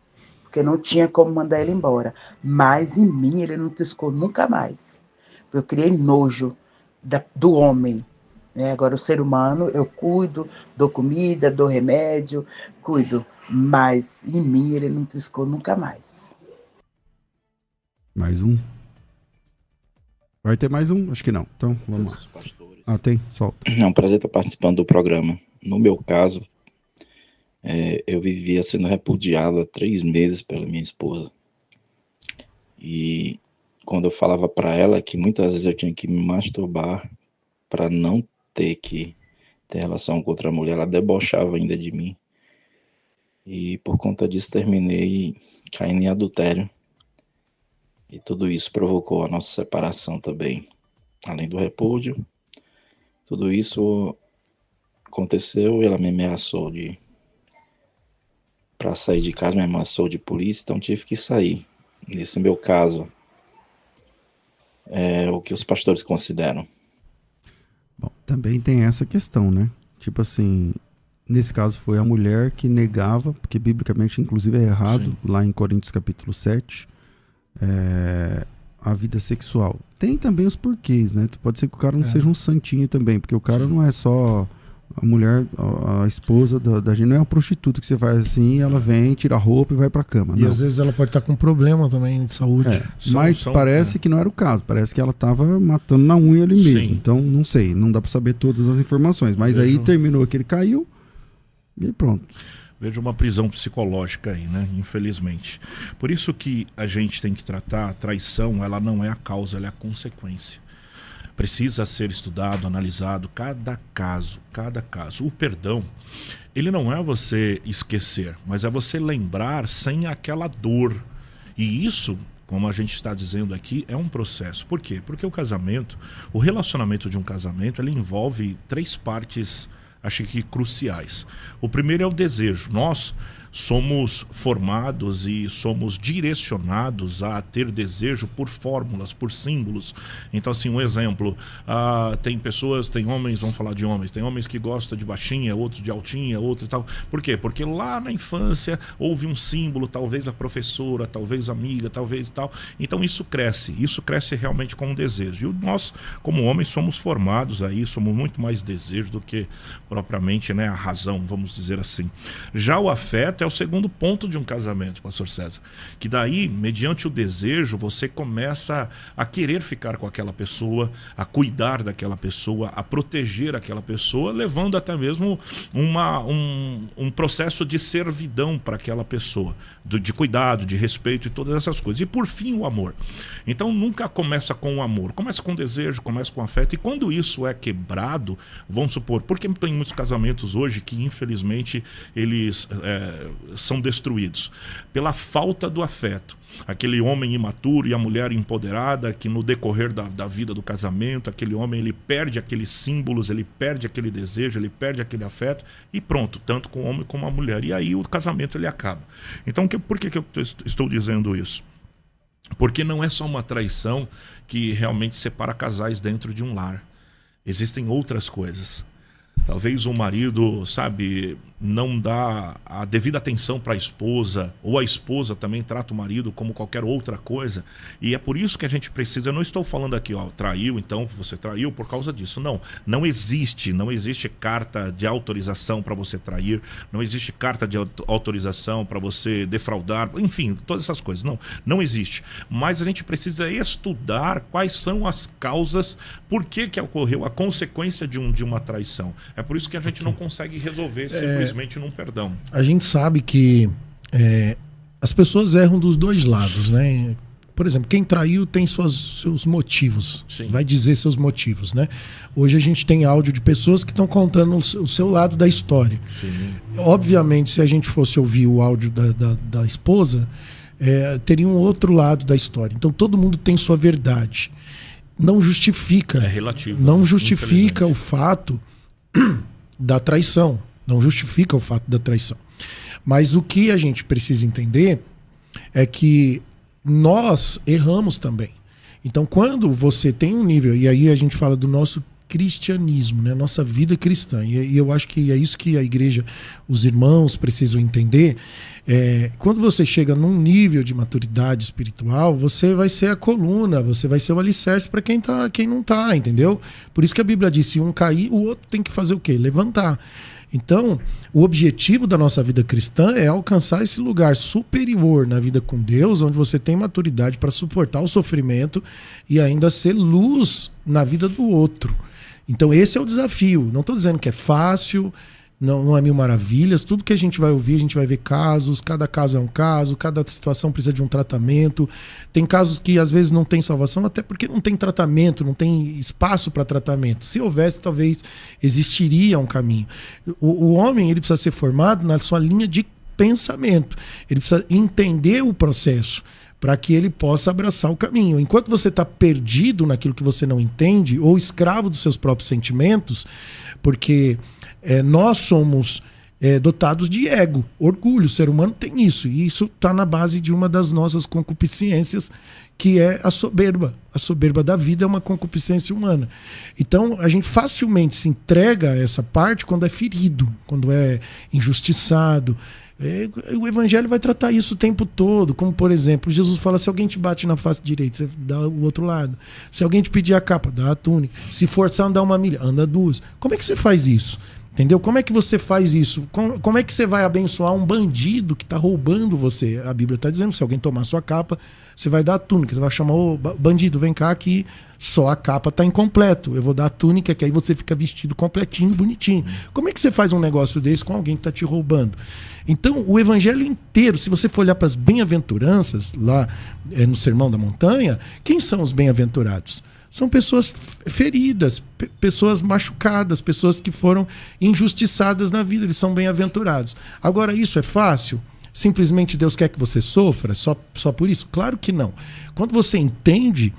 porque não tinha como mandar ele embora. Mas em mim ele não triscou nunca mais. Eu criei nojo do homem. Agora o ser humano eu cuido, dou comida, dou remédio, cuido. Mas em mim ele não triscou nunca mais. Mais um? Vai ter mais um? Acho que não. Então, vamos lá. Tem? Solta. É um prazer estar participando do programa. No meu caso, eu vivia sendo repudiado há 3 meses pela minha esposa. E quando eu falava para ela que muitas vezes eu tinha que me masturbar para não ter que ter relação com outra mulher, ela debochava ainda de mim. E por conta disso terminei caindo em adultério. E tudo isso provocou a nossa separação também. Além do repúdio, tudo isso aconteceu e ela me ameaçou para sair de casa, me ameaçou de polícia, então tive que sair. Nesse meu caso, o que os pastores consideram? Bom, também tem essa questão, né? Tipo assim, nesse caso foi a mulher que negava, porque biblicamente inclusive é errado, sim, lá em Coríntios capítulo 7, a vida sexual. Tem também os porquês, né? Pode ser que o cara não seja um santinho também, porque o cara, sim, não é só a mulher, a esposa da gente, não é uma prostituta que você vai assim, ela vem, tira a roupa e vai pra cama. E não, às vezes ela pode estar com um problema também de saúde. Mas parece que não era o caso, parece que ela tava matando na unha ali mesmo. Sim. Então, não sei, não dá pra saber todas as informações. Mas aí terminou que ele caiu e pronto. Vejo uma prisão psicológica aí, né? Infelizmente. Por isso que a gente tem que tratar a traição, ela não é a causa, ela é a consequência. precisa ser estudado, analisado, cada caso. O perdão, ele não é você esquecer, mas é você lembrar sem aquela dor. E isso, como a gente está dizendo aqui, é um processo. Por quê? Porque o relacionamento de um casamento, ele envolve 3 partes, acho que cruciais. O primeiro é o desejo. Nós somos formados e somos direcionados a ter desejo por fórmulas, por símbolos. Então, assim, um exemplo, tem homens, vamos falar de homens, tem homens que gostam de baixinha, outros de altinha, outros e tal. Por quê? Porque lá na infância houve um símbolo, talvez da professora, talvez amiga, talvez tal. Então isso cresce realmente com um desejo. E nós, como homens, somos formados aí, somos muito mais desejo do que propriamente, né, a razão, vamos dizer assim. Já o afeto é o segundo ponto de um casamento, pastor César, que daí, mediante o desejo, você começa a querer ficar com aquela pessoa, a cuidar daquela pessoa, a proteger aquela pessoa, levando até mesmo um processo de servidão para aquela pessoa, de cuidado, de respeito e todas essas coisas. E por fim, o amor. Então nunca começa com o amor, começa com desejo, começa com afeto, e quando isso é quebrado, vamos supor, porque tem muitos casamentos hoje que infelizmente eles são destruídos pela falta do afeto. Aquele homem imaturo e a mulher empoderada que no decorrer da vida do casamento, aquele homem, ele perde aqueles símbolos, ele perde aquele desejo, ele perde aquele afeto e pronto, tanto com o homem como a mulher. E aí o casamento ele acaba. Então por que eu estou dizendo isso? Porque não é só uma traição que realmente separa casais dentro de um lar. Existem outras coisas. Talvez o marido, não dá a devida atenção para a esposa, ou a esposa também trata o marido como qualquer outra coisa. E é por isso que a gente precisa, eu não estou falando aqui, traiu, então você traiu por causa disso. Não existe carta de autorização para você trair, não existe carta de autorização para você defraudar, enfim, todas essas coisas. Não existe. Mas a gente precisa estudar quais são as causas, por que ocorreu a consequência de uma traição. É por isso que a gente não consegue resolver simplesmente num perdão. A gente sabe que as pessoas erram dos dois lados, né? Por exemplo, quem traiu tem seus motivos. Sim. Vai dizer seus motivos, né? Hoje a gente tem áudio de pessoas que estão contando o seu lado da história. Sim. Obviamente, se a gente fosse ouvir o áudio da esposa, teria um outro lado da história. Então todo mundo tem sua verdade. Não justifica. É relativo. Não justifica o fato da traição. Não justifica o fato da traição. Mas o que a gente precisa entender é que nós erramos também. Então, quando você tem um nível, e aí a gente fala do nosso cristianismo, né? Nossa vida cristã, e eu acho que é isso que a igreja, os irmãos precisam entender. Quando você chega num nível de maturidade espiritual, você vai ser a coluna, você vai ser o alicerce para quem não tá, entendeu? Por isso que a Bíblia diz, se um cair, o outro tem que fazer o quê? Levantar. Então, o objetivo da nossa vida cristã é alcançar esse lugar superior na vida com Deus, onde você tem maturidade para suportar o sofrimento e ainda ser luz na vida do outro. Então, esse é o desafio. Não estou dizendo que é fácil, não é mil maravilhas. Tudo que a gente vai ouvir, a gente vai ver casos, cada caso é um caso, cada situação precisa de um tratamento. Tem casos que às vezes não tem salvação, até porque não tem tratamento, não tem espaço para tratamento. Se houvesse, talvez existiria um caminho. O homem, ele precisa ser formado na sua linha de pensamento. Ele precisa entender o processo para que ele possa abraçar o caminho. Enquanto você está perdido naquilo que você não entende, ou escravo dos seus próprios sentimentos, porque nós somos dotados de ego, orgulho. O ser humano tem isso, e isso está na base de uma das nossas concupiscências, que é a soberba. A soberba da vida é uma concupiscência humana. Então, a gente facilmente se entrega a essa parte quando é ferido, quando é injustiçado. O evangelho vai tratar isso o tempo todo, como por exemplo, Jesus fala, se alguém te bate na face direita, você dá o outro lado. Se alguém te pedir a capa, dá a túnica. Se forçar a andar 1 milha, anda 2. Como é que você faz isso? Entendeu? Como é que você faz isso? Como é que você vai abençoar um bandido que está roubando você? A Bíblia está dizendo, se alguém tomar sua capa, você vai dar a túnica. Você vai chamar o bandido, vem cá que só a capa está incompleto. Eu vou dar a túnica, que aí você fica vestido completinho, bonitinho. Como é que você faz um negócio desse com alguém que está te roubando? Então, o evangelho inteiro, se você for olhar para as bem-aventuranças, lá no Sermão da Montanha, quem são os bem-aventurados? São pessoas feridas, pessoas machucadas, pessoas que foram injustiçadas na vida. Eles são bem-aventurados. Agora, isso é fácil? Simplesmente Deus quer que você sofra só por isso? Claro que não. Quando você entende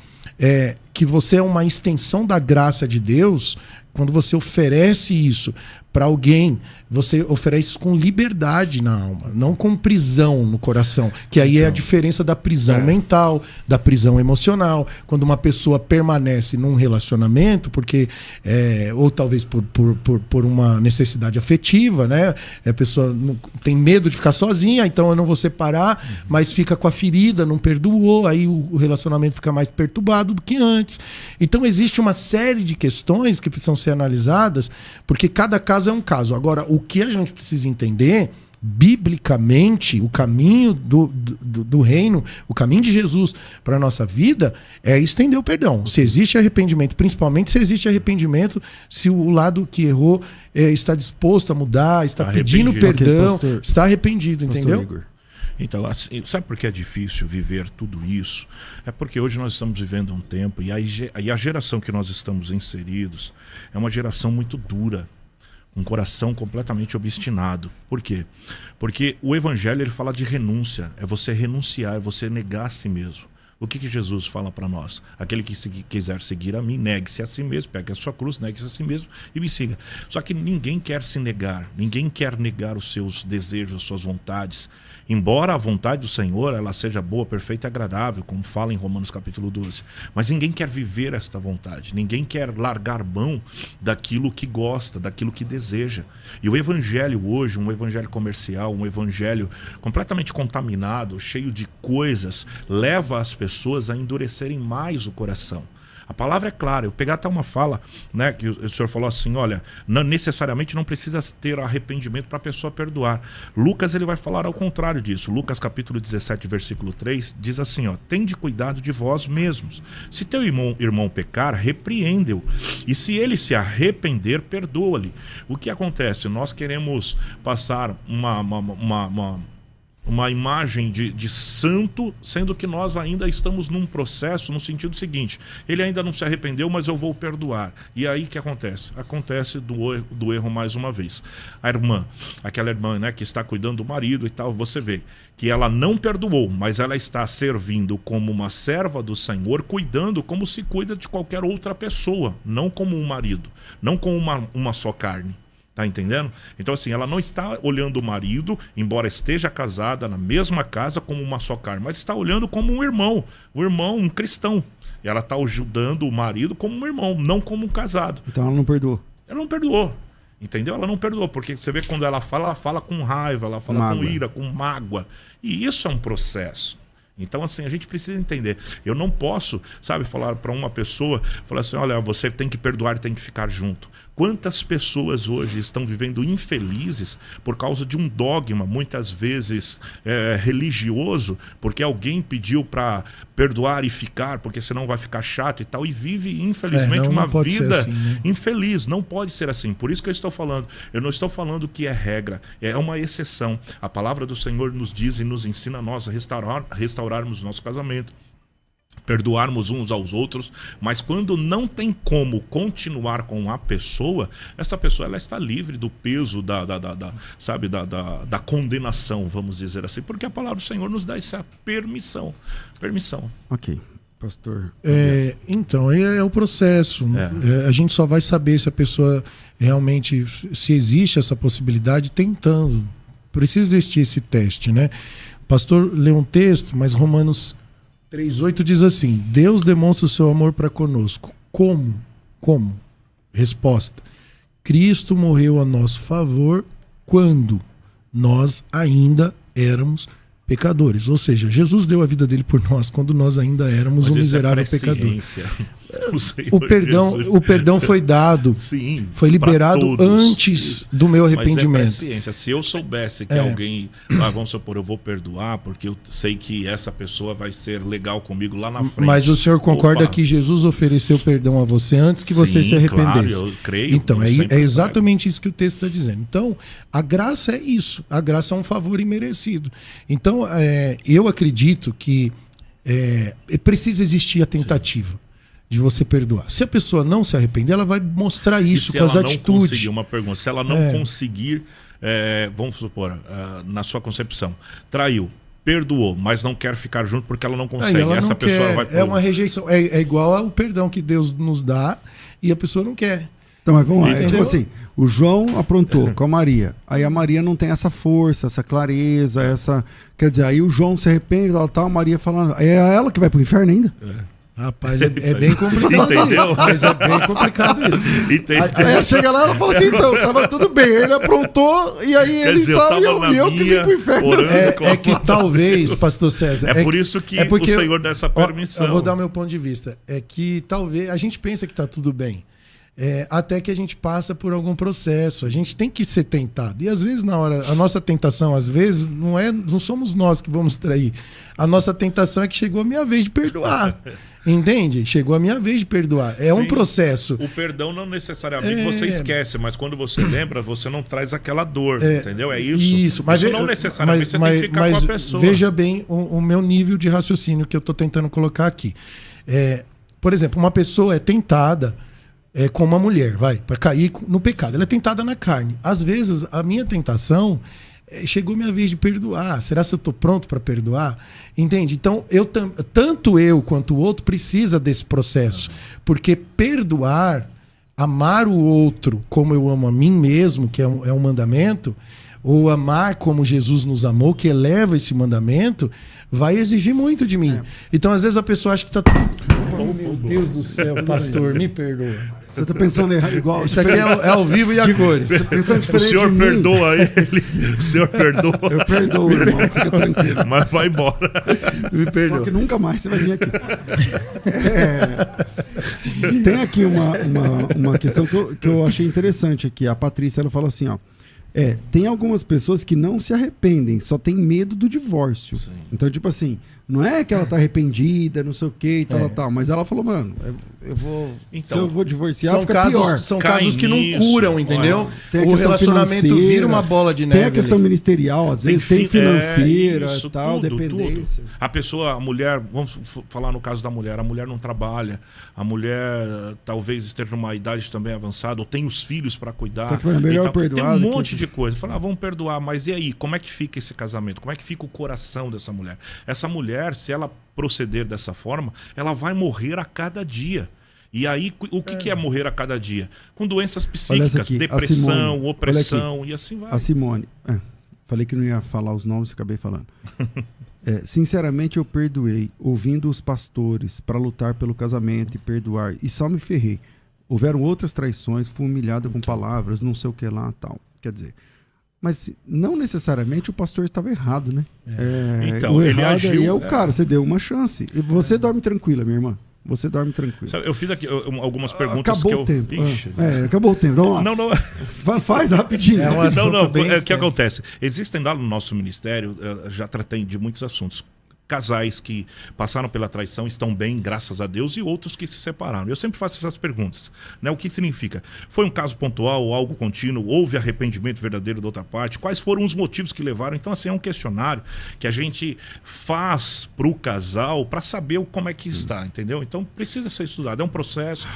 que você é uma extensão da graça de Deus, quando você oferece isso para alguém, você oferece isso com liberdade na alma, não com prisão no coração, que aí é a diferença da prisão mental, da prisão emocional. Quando uma pessoa permanece num relacionamento, porque ou talvez por uma necessidade afetiva, né? A pessoa tem medo de ficar sozinha, então eu não vou separar, mas fica com a ferida, não perdoou, aí o relacionamento fica mais perturbado do que antes. Então existe uma série de questões que precisam ser analisadas, porque cada caso é um caso. Agora, o que a gente precisa entender, biblicamente, o caminho do reino, o caminho de Jesus para a nossa vida é estender o perdão. Se existe arrependimento, principalmente se existe arrependimento, se o lado que errou está disposto a mudar, está pedindo perdão, pastor, está arrependido, entendeu? Igor. Então, assim, sabe por que é difícil viver tudo isso? É porque hoje nós estamos vivendo um tempo e a geração que nós estamos inseridos é uma geração muito dura, um coração completamente obstinado. Por quê? Porque o evangelho ele fala de renúncia, é você renunciar, é você negar a si mesmo. O que Jesus fala para nós? Aquele que quiser seguir a mim, negue-se a si mesmo, pegue a sua cruz, negue-se a si mesmo e me siga. Só que ninguém quer se negar, ninguém quer negar os seus desejos, as suas vontades. Embora a vontade do Senhor ela seja boa, perfeita e agradável, como fala em Romanos capítulo 12. Mas ninguém quer viver esta vontade, ninguém quer largar mão daquilo que gosta, daquilo que deseja. E o evangelho hoje, um evangelho comercial, um evangelho completamente contaminado, cheio de coisas, leva as pessoas a endurecerem mais o coração. A palavra é clara. Eu pegar até uma fala, né, que o senhor falou assim, olha, necessariamente não precisa ter arrependimento para a pessoa perdoar. Lucas ele vai falar ao contrário disso. Lucas capítulo 17, versículo 3, diz assim, ó, tende cuidado de vós mesmos. Se teu irmão pecar, repreende-o. E se ele se arrepender, perdoa-lhe. O que acontece? Nós queremos passar uma imagem de santo, sendo que nós ainda estamos num processo no sentido seguinte, ele ainda não se arrependeu, mas eu vou perdoar. E aí o que acontece? Acontece do erro mais uma vez. A irmã, aquela irmã, né, que está cuidando do marido e tal, você vê que ela não perdoou, mas ela está servindo como uma serva do Senhor, cuidando como se cuida de qualquer outra pessoa, não como um marido, não como uma só carne. Tá entendendo? Então assim, ela não está olhando o marido, embora esteja casada na mesma casa como uma só carne, mas está olhando como um irmão, um cristão. E ela está ajudando o marido como um irmão, não como um casado. Então ela não perdoou. Ela não perdoou. Entendeu? Ela não perdoou, porque você vê que quando ela fala com raiva, ela fala mágoa, com ira, com mágoa. E isso é um processo. Então, assim, a gente precisa entender. Eu não posso, sabe, falar para uma pessoa, falar assim, olha, você tem que perdoar, tem que ficar junto. Quantas pessoas hoje estão vivendo infelizes por causa de um dogma, muitas vezes religioso, porque alguém pediu para perdoar e ficar, porque senão vai ficar chato e tal, e vive, infelizmente, uma vida assim, né? Infeliz. Não pode ser assim. Por isso que eu estou falando. Eu não estou falando que é regra, é uma exceção. A palavra do Senhor nos diz e nos ensina a nós a restaurarmos nosso casamento, perdoarmos uns aos outros, mas quando não tem como continuar com a pessoa, essa pessoa ela está livre do peso da condenação, vamos dizer assim, porque a palavra do Senhor nos dá essa permissão. Ok, pastor. Então, é o processo. A gente só vai saber se a pessoa realmente, se existe essa possibilidade, tentando. Precisa existir esse teste, né? O pastor leu um texto, mas Romanos 3,8 diz assim, Deus demonstra o seu amor para conosco. Como? Resposta. Cristo morreu a nosso favor quando nós ainda éramos pecadores. Ou seja, Jesus deu a vida dele por nós quando nós ainda éramos um miserável pecador. O perdão foi dado, sim, foi liberado antes do meu arrependimento. Mas presciência. Se eu soubesse que alguém, vamos supor, eu vou perdoar porque eu sei que essa pessoa vai ser legal comigo lá na frente. Mas o senhor concorda que Jesus ofereceu perdão a você antes que você se arrependesse? Claro, eu creio. Então, é exatamente isso que o texto está dizendo. Então, a graça é isso. A graça é um favor imerecido. Então, eu acredito que precisa existir a tentativa. Sim. de você perdoar. Se a pessoa não se arrepender, ela vai mostrar isso com as atitudes. Uma pergunta, se ela não conseguir, vamos supor, na sua concepção, traiu, perdoou, mas não quer ficar junto porque ela não consegue. Essa pessoa vai... É uma rejeição. É igual ao perdão que Deus nos dá e a pessoa não quer. Então, mas vamos lá. É tipo assim, o João aprontou com a Maria. Aí a Maria não tem essa força, essa clareza, essa... Quer dizer, aí o João se arrepende, a Maria falando... É ela que vai pro inferno ainda? Rapaz, é bem complicado. Entendeu? Isso. Mas é bem complicado isso. Aí ela chega lá e ela fala assim, então, tava tudo bem. Ele aprontou e aí Quer ele dizer, tá... Eu que vim pro inferno. É que talvez, pastor César... É por isso que o Senhor dá essa permissão. Eu vou dar meu ponto de vista. É que talvez... A gente pensa que tá tudo bem. Até que a gente passa por algum processo. A gente tem que ser tentado. E às vezes, na hora, a nossa tentação, às vezes, não somos nós que vamos trair. A nossa tentação é que chegou a minha vez de perdoar. Entende? Chegou a minha vez de perdoar. É um processo. O perdão não necessariamente você esquece, mas quando você lembra, você não traz aquela dor, entendeu? É isso. Isso, mas isso não necessariamente você tem que ficar com a pessoa. Veja bem o meu nível de raciocínio que eu estou tentando colocar aqui. Por exemplo, uma pessoa é tentada com uma mulher, para cair no pecado. Ela é tentada na carne. Às vezes, a minha tentação chegou minha vez de perdoar. Será que eu estou pronto para perdoar? Entende? Então, tanto eu quanto o outro precisa desse processo. Porque perdoar, amar o outro como eu amo a mim mesmo, que é um mandamento, ou amar como Jesus nos amou, que eleva esse mandamento, vai exigir muito de mim. Então, às vezes, a pessoa acha que está tudo... Oh, meu Deus do céu, pastor, me perdoa. Você está pensando errado igual. Isso aqui é ao vivo e a cores. Você pensando diferente. O senhor perdoa ele. O senhor perdoa. Eu perdoo, irmão. Fica tranquilo. Mas vai embora. Me perdoa. Só que nunca mais você vai vir aqui. Tem aqui uma questão que eu achei interessante aqui. A Patrícia, ela fala assim, ó. Tem algumas pessoas que não se arrependem, só tem medo do divórcio. Sim. Então, tipo assim, não é que ela tá arrependida, não sei o que e tal, mas ela falou, mano, se eu vou divorciar, fica pior. São casos que não curam, entendeu? O relacionamento vira uma bola de neve. Tem a questão ministerial, às vezes, tem financeira e tal, dependência. Tudo. A pessoa, a mulher, vamos falar no caso da mulher, a mulher não trabalha, a mulher talvez esteja numa idade também avançada, ou tem os filhos para cuidar. Então, é melhor perdoar. Tem um monte de coisa. Fala, vamos perdoar, mas e aí? Como é que fica esse casamento? Como é que fica o coração dessa mulher? Essa mulher, se ela proceder dessa forma, ela vai morrer a cada dia. E aí, o que é morrer a cada dia? Com doenças psíquicas, aqui, depressão, Simone, opressão e assim vai. A Simone, falei que não ia falar os nomes, acabei falando. Sinceramente, eu perdoei, ouvindo os pastores para lutar pelo casamento e perdoar, e só me ferrei. Houveram outras traições, fui humilhado com palavras, não sei o que lá, tal. Quer dizer, mas não necessariamente o pastor estava errado, né? Então, o ele errado agiu, aí é o cara, você deu uma chance. E você dorme tranquila, minha irmã. Você dorme tranquilo. Eu fiz aqui algumas perguntas acabou que eu... o tempo. Acabou o tempo. Vamos lá. Não. Faz rapidinho. O que acontece? Existem lá no nosso ministério, já tratei de muitos assuntos. Casais que passaram pela traição estão bem, graças a Deus, e outros que se separaram. Eu sempre faço essas perguntas, né? O que significa? Foi um caso pontual ou algo contínuo? Houve arrependimento verdadeiro da outra parte? Quais foram os motivos que levaram? Então, assim, é um questionário que a gente faz para o casal para saber como é que está, entendeu? Então, precisa ser estudado. É um processo,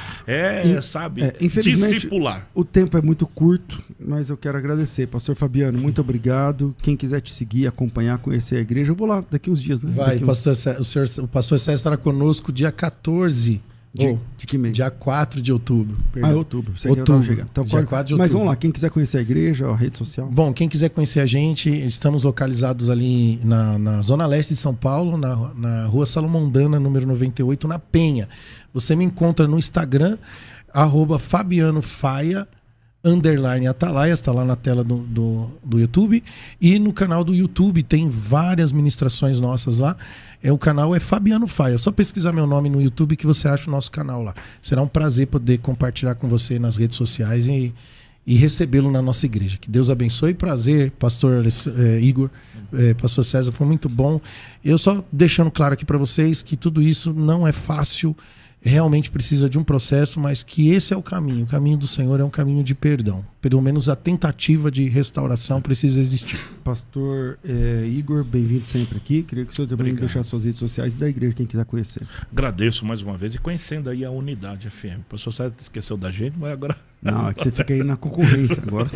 discipular. O tempo é muito curto, mas eu quero agradecer. Pastor Fabiano, muito obrigado. Quem quiser te seguir, acompanhar, conhecer a igreja, eu vou lá daqui uns dias, né? Vai, o pastor César estará conosco dia 14 de que mês? Dia 4 de outubro. Perdão. Outubro. Então, dia 4 de outubro. Mas vamos lá, quem quiser conhecer a igreja, a rede social. Bom, quem quiser conhecer a gente, estamos localizados ali na Zona Leste de São Paulo, na Rua Salomondana, número 98, na Penha. Você me encontra no Instagram, @FabianoFaia, _Atalaia, está lá na tela do YouTube, e no canal do YouTube tem várias ministrações nossas lá. O canal é Fabiano Faia, só pesquisar meu nome no YouTube que você acha o nosso canal lá. Será um prazer poder compartilhar com você nas redes sociais e recebê-lo na nossa igreja. Que Deus abençoe. Prazer, pastor Igor, pastor César, foi muito bom. Eu só deixando claro aqui para vocês que tudo isso não é fácil. realmente precisa de um processo, mas que esse é o caminho do Senhor é um caminho de perdão. Pelo menos a tentativa de restauração precisa existir. Pastor Igor, bem-vindo sempre aqui. Queria que o senhor também deixasse suas redes sociais e da igreja, quem quiser conhecer. Agradeço mais uma vez e conhecendo aí a Unidade FM. O pastor César esqueceu da gente, mas agora... Não, é que você fica aí na concorrência agora.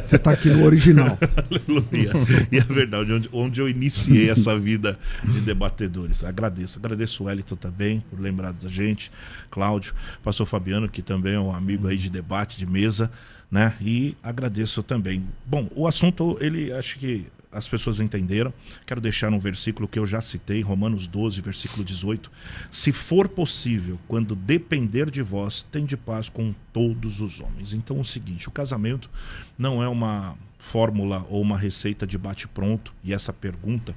Você está aqui no original. Aleluia. E é verdade, onde eu iniciei essa vida de debatedores. Agradeço o Wellington também por lembrar da gente, Cláudio, pastor Fabiano, que também é um amigo aí de debate, de mesa, né? E agradeço também. Bom, o assunto, acho que as pessoas entenderam. Quero deixar um versículo que eu já citei, Romanos 12, versículo 18. Se for possível, quando depender de vós, tende paz com todos os homens. Então é o seguinte, o casamento não é uma fórmula ou uma receita de bate-pronto, e essa pergunta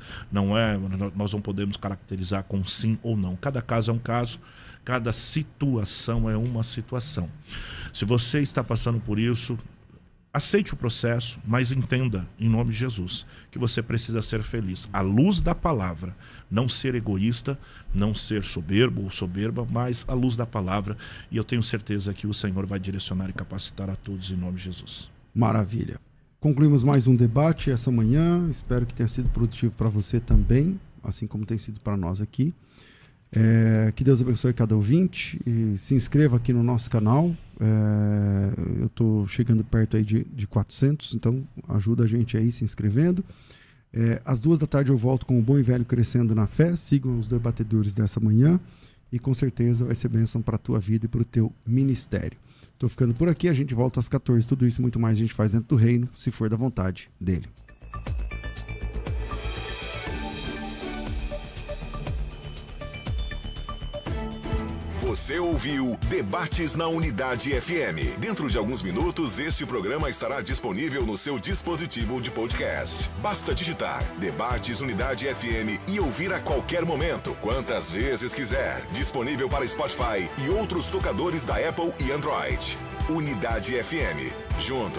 nós não podemos caracterizar com sim ou não. Cada caso é um caso, cada situação é uma situação. Se você está passando por isso, aceite o processo, mas entenda, em nome de Jesus, que você precisa ser feliz. À luz da palavra, não ser egoísta, não ser soberbo ou soberba, mas à luz da palavra. E eu tenho certeza que o Senhor vai direcionar e capacitar a todos em nome de Jesus. Maravilha. Concluímos mais um debate essa manhã. Espero que tenha sido produtivo para você também, assim como tem sido para nós aqui. Que Deus abençoe cada ouvinte. E se inscreva aqui no nosso canal. Eu estou chegando perto aí de 400, então ajuda a gente aí se inscrevendo. Às 14h eu volto com o Bom e Velho Crescendo na Fé. Sigam os debatedores dessa manhã e com certeza vai ser bênção para a tua vida e para o teu ministério. Estou ficando por aqui, a gente volta às 14h. Tudo isso e muito mais a gente faz dentro do reino, se for da vontade dele. Você ouviu Debates na Unidade FM. Dentro de alguns minutos, este programa estará disponível no seu dispositivo de podcast. Basta digitar Debates Unidade FM e ouvir a qualquer momento, quantas vezes quiser. Disponível para Spotify e outros tocadores da Apple e Android. Unidade FM. Juntos.